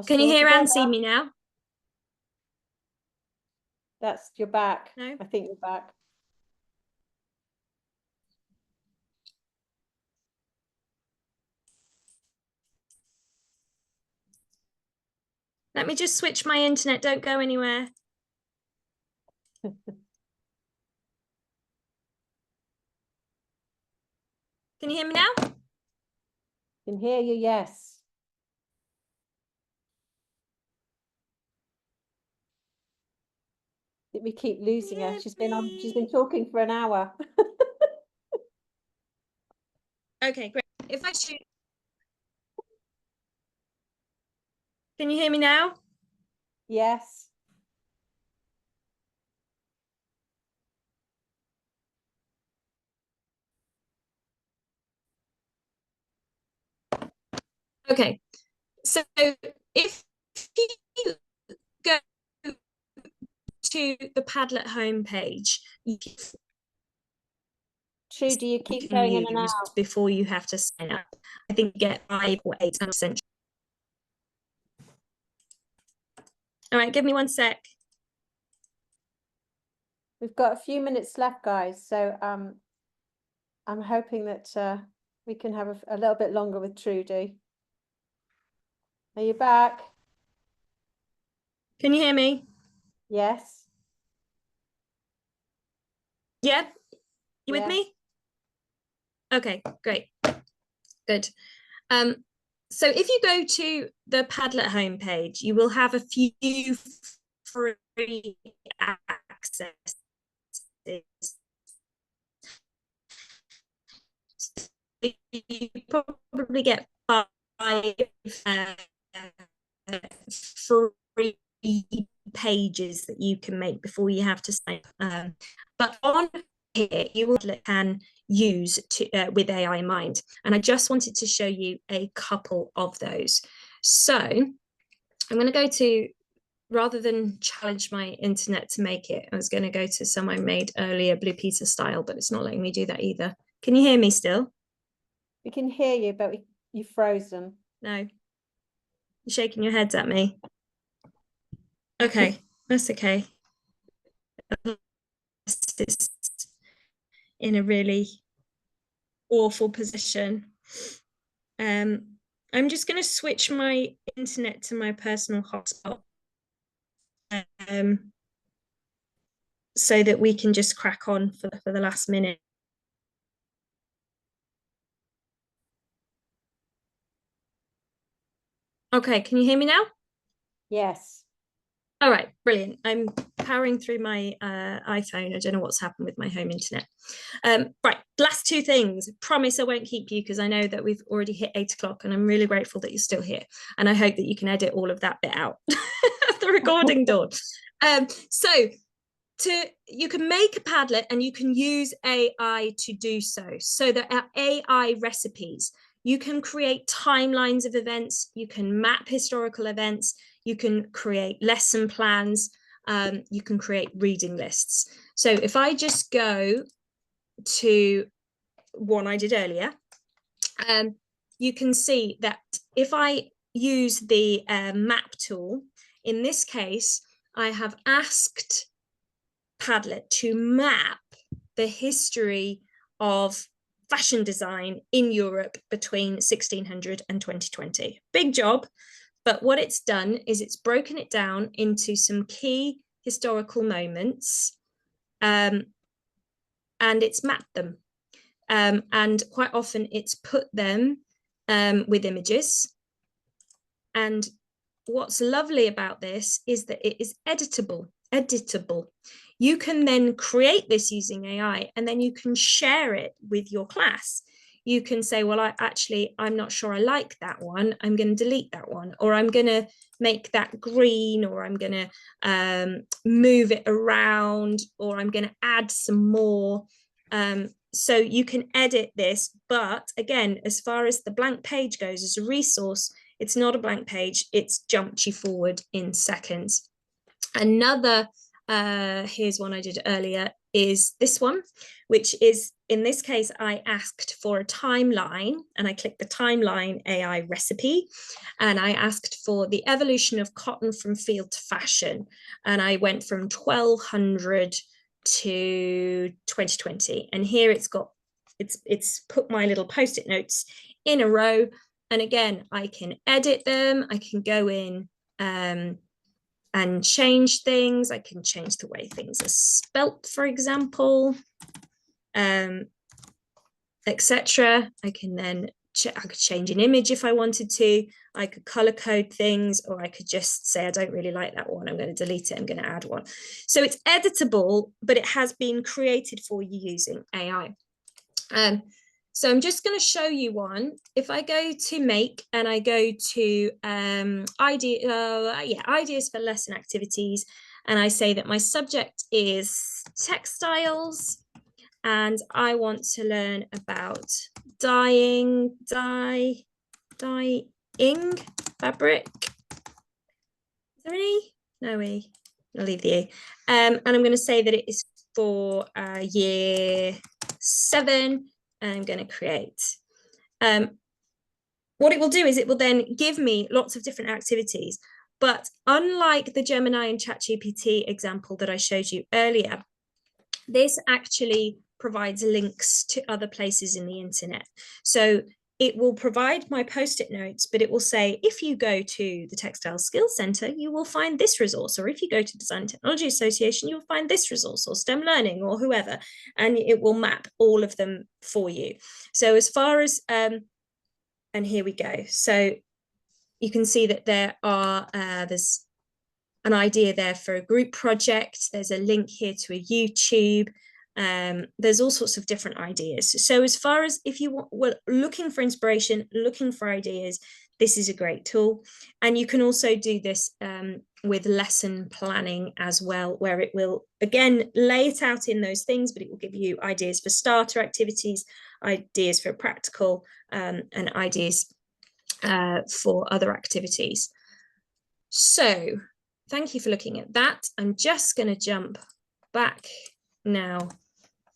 Can you hear and see me now? You're back. No? I think you're back. Let me just switch my internet. Don't go anywhere. Can you hear me now? Can hear you, yes. Did we keep losing her? She's been talking for an hour. Okay, great. If I shoot, can you hear me now? Yes. Okay, so if you go to the Padlet homepage, Trudi, you keep can going in and use out. before you have to sign up. I think you get 5 or 8%. All right, give me 1 sec. We've got a few minutes left, guys. So I'm hoping that we can have a little bit longer with Trudi. Are you back? Can you hear me? Yes. Yeah? You with Yes. me? Okay, great. Good. So if you go to the Padlet homepage, you will have a few free access. You probably get 5 free pages that you can make before you have to sign up. But on here, you can use with AI in mind. And I just wanted to show you a couple of those. So I'm going to go to, rather than challenge my internet to make it, I was going to go to some I made earlier, Blue Peter style, but it's not letting me do that either. Can you hear me still? We can hear you, but you've frozen. No. You're shaking your heads at me. Okay, that's okay. It's in a really awful position. I'm just going to switch my internet to my personal hotspot so that we can just crack on for the last minute. Okay, can you hear me now? Yes. All right, brilliant. I'm powering through my iPhone. I don't know what's happened with my home internet. Right, last 2 things. Promise I won't keep you because I know that we've already hit 8 o'clock and I'm really grateful that you're still here. And I hope that you can edit all of that bit out of the recording, Dawn. So you can make a Padlet and you can use AI to do so. So there are AI recipes. You can create timelines of events. You can map historical events. You can create lesson plans. You can create reading lists. So if I just go to one I did earlier, you can see that if I use the map tool. In this case, I have asked Padlet to map the history of fashion design in Europe between 1600 and 2020. Big job, but what it's done is it's broken it down into some key historical moments, and it's mapped them. And quite often it's put them with images. And what's lovely about this is that it is editable. You can then create this using AI, and then you can share it with your class. You can say, well, I'm not sure I like that one. I'm going to delete that one, or I'm going to make that green, or I'm going to move it around, or I'm going to add some more. So you can edit this. But again, as far as the blank page goes as a resource, it's not a blank page. It's jumped you forward in seconds. Another, here's one I did earlier, is this one, which is, in this case, I asked for a timeline, and I clicked the timeline AI recipe, and I asked for the evolution of cotton from field to fashion. And I went from 1200 to 2020. And here it's put my little post-it notes in a row. And again, I can edit them. I can go in and change things. I can change the way things are spelt, for example, etc. I can then I could change an image if I wanted to. I could color code things, or I could just say, I don't really like that one. I'm going to delete it. I'm going to add one. So it's editable, but it has been created for you using AI. So I'm just going to show you one. If I go to make and I go to ideas for lesson activities, and I say that my subject is textiles, and I want to learn about dyeing fabric. Is there any? No E. I'll leave the E. And I'm going to say that it is for year 7. And I'm going to create. What it will do is it will then give me lots of different activities. But unlike the Gemini and ChatGPT example that I showed you earlier, this actually provides links to other places in the internet. So it will provide my post-it notes, but it will say, if you go to the Textiles Skills Centre, you will find this resource, or if you go to Design and Technology Association, you'll find this resource, or STEM Learning, or whoever, and it will map all of them for you. So as far as, and here we go. So you can see that there are, there's an idea there for a group project. There's a link here to a YouTube. There's all sorts of different ideas. So as far as if you were looking for inspiration, looking for ideas, this is a great tool. And you can also do this with lesson planning as well, where it will, again, lay it out in those things, but it will give you ideas for starter activities, ideas for practical, and ideas for other activities. So thank you for looking at that. I'm just going to jump back now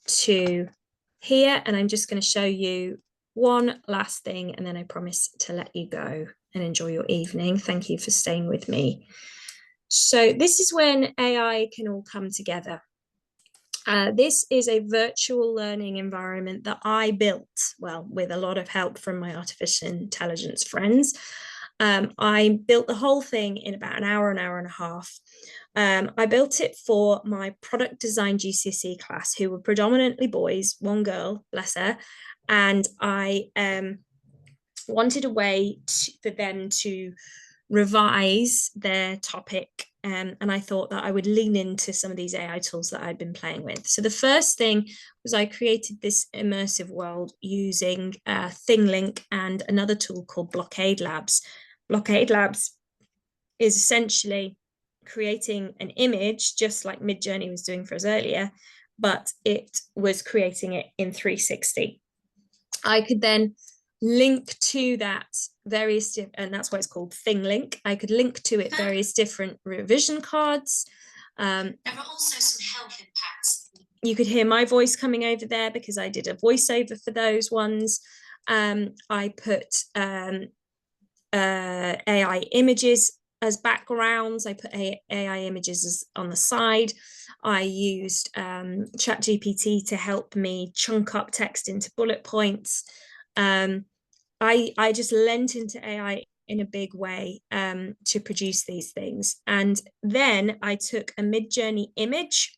to here, and I'm just going to show you one last thing, and then I promise to let you go and enjoy your evening. Thank you for staying with me. So this is when AI can all come together. This is a virtual learning environment that I built, well, with a lot of help from my artificial intelligence friends. I built the whole thing in about an hour and a half. I built it for my product design GCSE class, who were predominantly boys, one girl, bless her, and I wanted a way for them to revise their topic, and I thought that I would lean into some of these AI tools that I'd been playing with. So the first thing was I created this immersive world using ThingLink and another tool called Blockade Labs. Blockade Labs is essentially creating an image, just like Midjourney was doing for us earlier, but it was creating it in 360. I could then link to that various, and that's why it's called ThingLink. I could link to it various different revision cards. There are also some health impacts. You could hear my voice coming over there because I did a voiceover for those ones. I put AI images as backgrounds. I put AI images on the side. I used ChatGPT to help me chunk up text into bullet points. I just lent into AI in a big way to produce these things. And then I took a Mid-Journey image,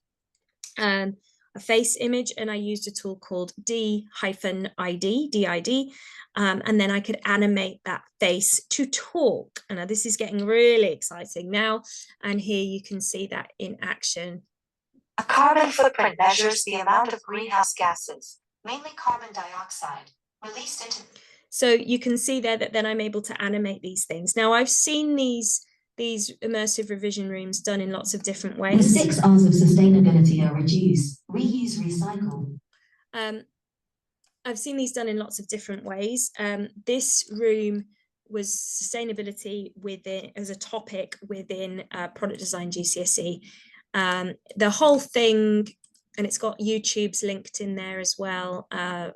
a face image, and I used a tool called DID, and then I could animate that face to talk. And now this is getting really exciting now. And here you can see that in action. A carbon footprint measures the amount of greenhouse gases, mainly carbon dioxide, released into... So you can see there that then I'm able to animate these things. Now I've seen these immersive revision rooms done in lots of different ways. The 6 R's of sustainability are reduce, reuse, recycle. I've seen these done in lots of different ways. This room was sustainability within as a topic within product design GCSE. The whole thing, and it's got YouTube's linked in there as well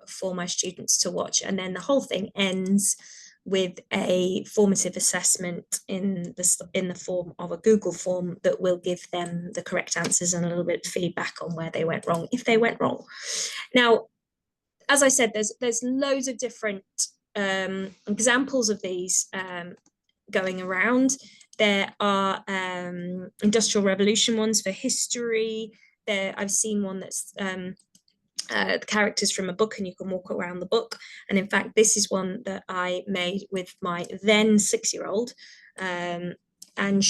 for my students to watch. And then the whole thing ends with a formative assessment in the form of a Google form that will give them the correct answers and a little bit of feedback on where they went wrong, if they went wrong. Now, as I said, there's loads of different examples of these going around. There are Industrial Revolution ones for history. I've seen one that's the characters from a book, and you can walk around the book. And in fact, this is one that I made with my then 6-year-old. And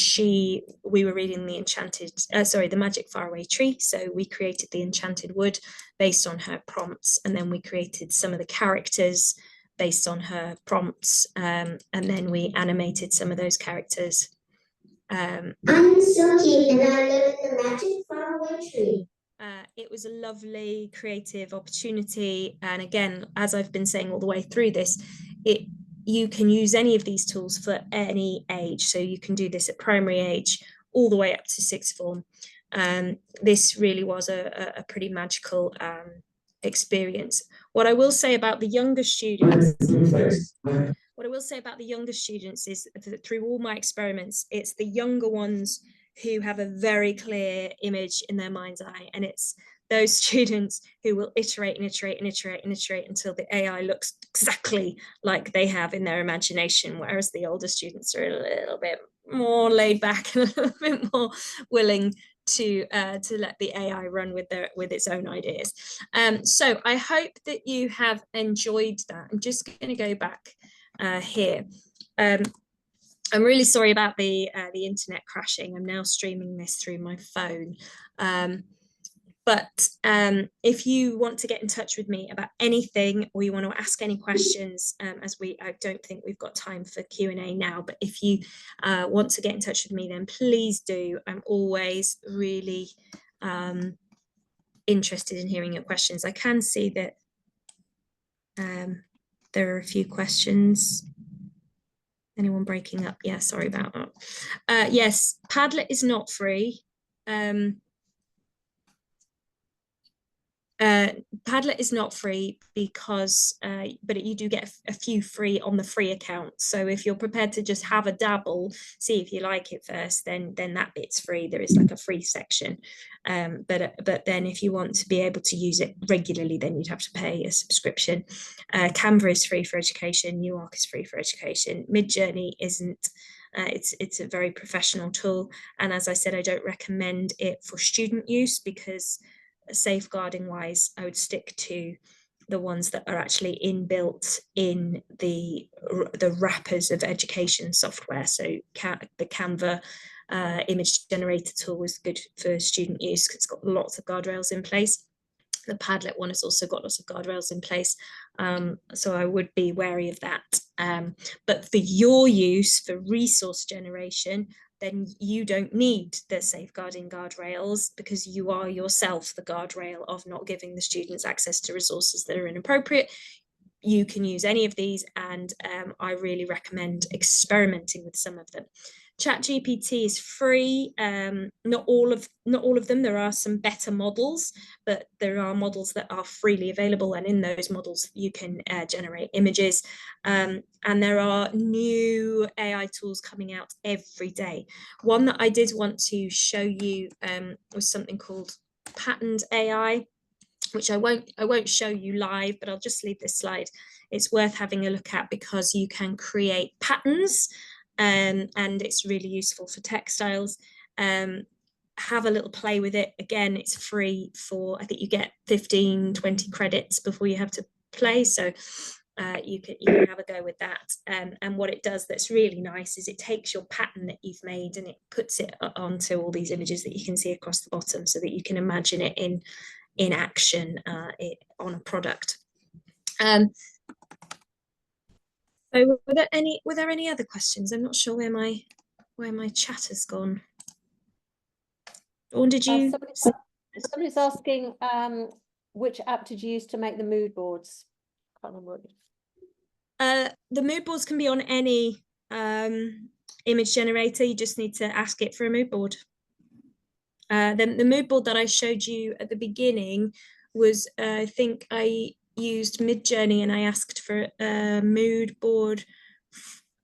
we were reading the Magic Faraway Tree. So we created the Enchanted Wood based on her prompts. And then we created some of the characters based on her prompts. And then we animated some of those characters. I'm Silky and I live in the Magic Faraway Tree. It was a lovely creative opportunity. And again, as I've been saying all the way through this, you can use any of these tools for any age. So you can do this at primary age all the way up to 6th form. This really was a pretty magical experience. What I will say about the younger students is that through all my experiments, it's the younger ones who have a very clear image in their mind's eye. And it's those students who will iterate and iterate and iterate and iterate until the AI looks exactly like they have in their imagination, whereas the older students are a little bit more laid back and a little bit more willing to let the AI run with its own ideas. So I hope that you have enjoyed that. I'm just going to go back here. I'm really sorry about the internet crashing. I'm now streaming this through my phone. But if you want to get in touch with me about anything, or you want to ask any questions, I don't think we've got time for Q&A now, but if you want to get in touch with me, then please do. I'm always really interested in hearing your questions. I can see that there are a few questions. Anyone breaking up? Yeah, sorry about that. Yes, Padlet is not free. Padlet is not free because, but you do get a few free on the free account. So if you're prepared to just have a dabble, see if you like it first, then that bit's free. There is like a free section. But then if you want to be able to use it regularly, then you'd have to pay a subscription. Canva is free for education. UARC is free for education. Mid-Journey isn't. It's a very professional tool. And as I said, I don't recommend it for student use because safeguarding wise, I would stick to the ones that are actually inbuilt in the wrappers of education software. So the Canva image generator tool is good for student use because it's got lots of guardrails in place. The Padlet one has also got lots of guardrails in place. So I would be wary of that. But for your use, for resource generation, then you don't need the safeguarding guardrails because you are yourself the guardrail of not giving the students access to resources that are inappropriate. You can use any of these, and I really recommend experimenting with some of them. ChatGPT is free. Not all of them. There are some better models, but there are models that are freely available, and in those models you can generate images. And there are new AI tools coming out every day. One that I did want to show you was something called Patterned AI, which I won't show you live, but I'll just leave this slide. It's worth having a look at because you can create patterns. And it's really useful for textiles. Have a little play with it. Again, it's free for, I think you get 15-20 credits before you have to play, so you can have a go with that. And what it does that's really nice is it takes your pattern that you've made and it puts it onto all these images that you can see across the bottom, so that you can imagine it in action on a product. So were there any other questions? I'm not sure where my chat has gone. Or did you? Somebody's asking which app did you use to make the mood boards? I can't remember what. The mood boards can be on any image generator. You just need to ask it for a mood board. The mood board that I showed you at the beginning was, I think I used Midjourney and I asked for a mood board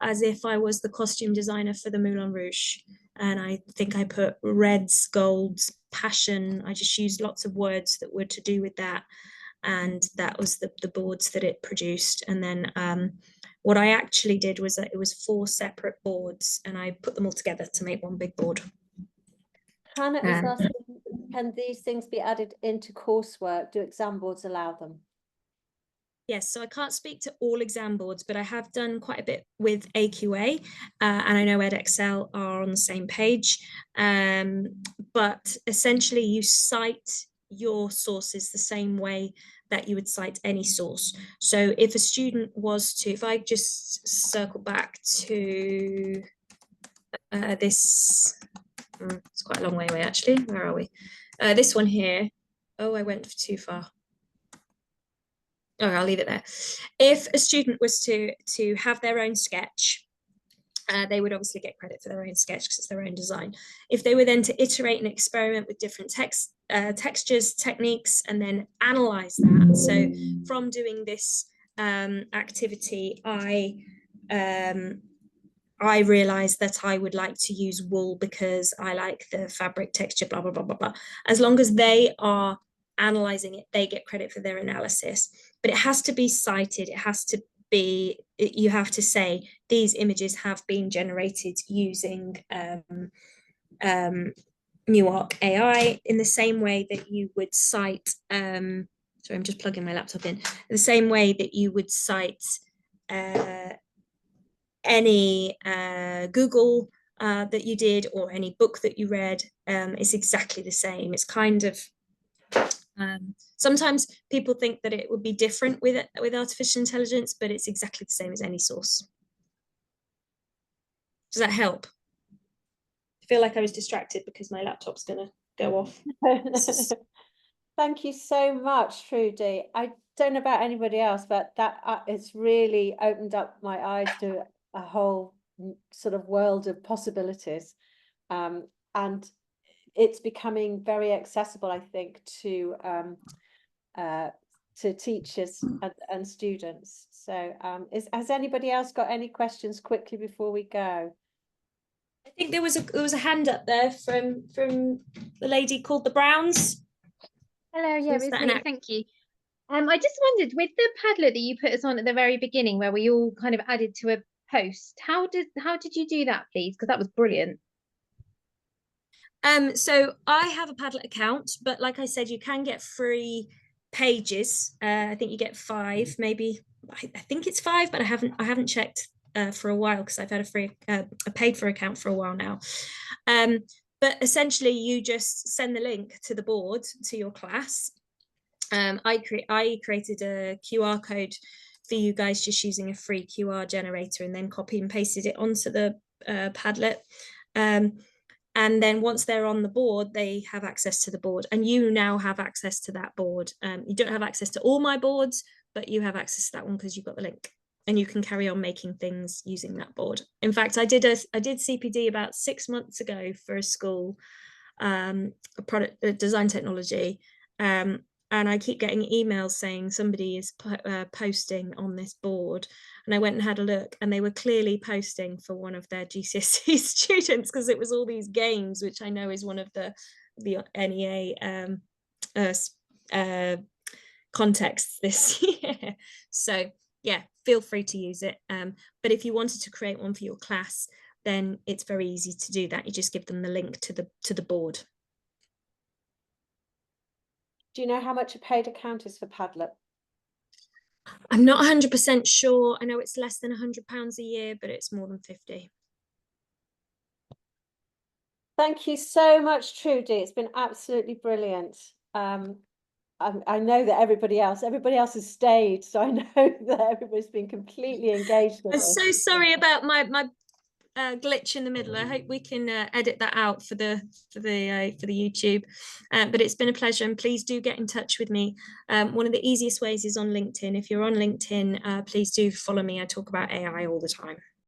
as if I was the costume designer for the Moulin Rouge. And I think I put reds, golds, passion. I just used lots of words that were to do with that. And that was the boards that it produced. And then what I actually did was that it was 4 separate boards and I put them all together to make one big board. Hannah is asking, can these things be added into coursework? Do exam boards allow them? Yes, so I can't speak to all exam boards, but I have done quite a bit with AQA, and I know Edexcel are on the same page. But essentially, you cite your sources the same way that you would cite any source. So if a student was to, if I just circle back to this, it's quite a long way away actually. Where are we? This one here. Oh, I went too far. Oh, I'll leave it there. If a student was to have their own sketch, they would obviously get credit for their own sketch because it's their own design. If they were then to iterate and experiment with different textures, techniques, and then analyze that. So from doing this activity, I realized that I would like to use wool because I like the fabric texture, blah, blah, blah, blah, blah. As long as they are analyzing it, they get credit for their analysis. But it has to be cited. It has to be, you have to say, these images have been generated using Newark AI in the same way that you would cite, sorry, I'm just plugging my laptop in, the same way that you would cite any Google that you did or any book that you read. It's exactly the same. It's kind of, sometimes people think that it would be different with artificial intelligence, but it's exactly the same as any source. Does that help? I feel like I was distracted because my laptop's gonna go off. Thank you so much, Trudi. I don't know about anybody else, but that it's really opened up my eyes to a whole sort of world of possibilities, and it's becoming very accessible, I think, to teachers and students. So has anybody else got any questions quickly before we go? I think there was a hand up there from the lady called the Browns. Hello, yeah, it's me. Thank you. I just wondered, with the Padlet that you put us on at the very beginning, where we all kind of added to a post, how did you do that, please? Because that was brilliant. So I have a Padlet account, but like I said, you can get free pages. I think you get 5, maybe. I think it's 5, but I haven't checked for a while because I've had a paid for account for a while now. But essentially, you just send the link to the board to your class. I created a QR code for you guys just using a free QR generator, and then copy and pasted it onto the Padlet. And then once they're on the board, they have access to the board, and you now have access to that board. You don't have access to all my boards, but you have access to that one because you've got the link. and you can carry on making things using that board. In fact, I did CPD about 6 months ago for a school, a product design technology, and I keep getting emails saying somebody is posting on this board, and I went and had a look, and they were clearly posting for one of their GCSE students, because it was all these games, which I know is one of the NEA contexts this year. So yeah, feel free to use it. But if you wanted to create one for your class, then it's very easy to do that. You just give them the link to the board. Do you know how much a paid account is for Padlet? I'm not 100% sure. I know it's less than £100 a year, but it's more than 50. Thank you so much, Trudi. It's been absolutely brilliant. I know that everybody else has stayed, so I know that everybody's been completely engaged. I'm so sorry about my glitch in the middle. I hope we can edit that out for the YouTube. But it's been a pleasure, and please do get in touch with me. One of the easiest ways is on LinkedIn. If you're on LinkedIn, please do follow me. I talk about AI all the time.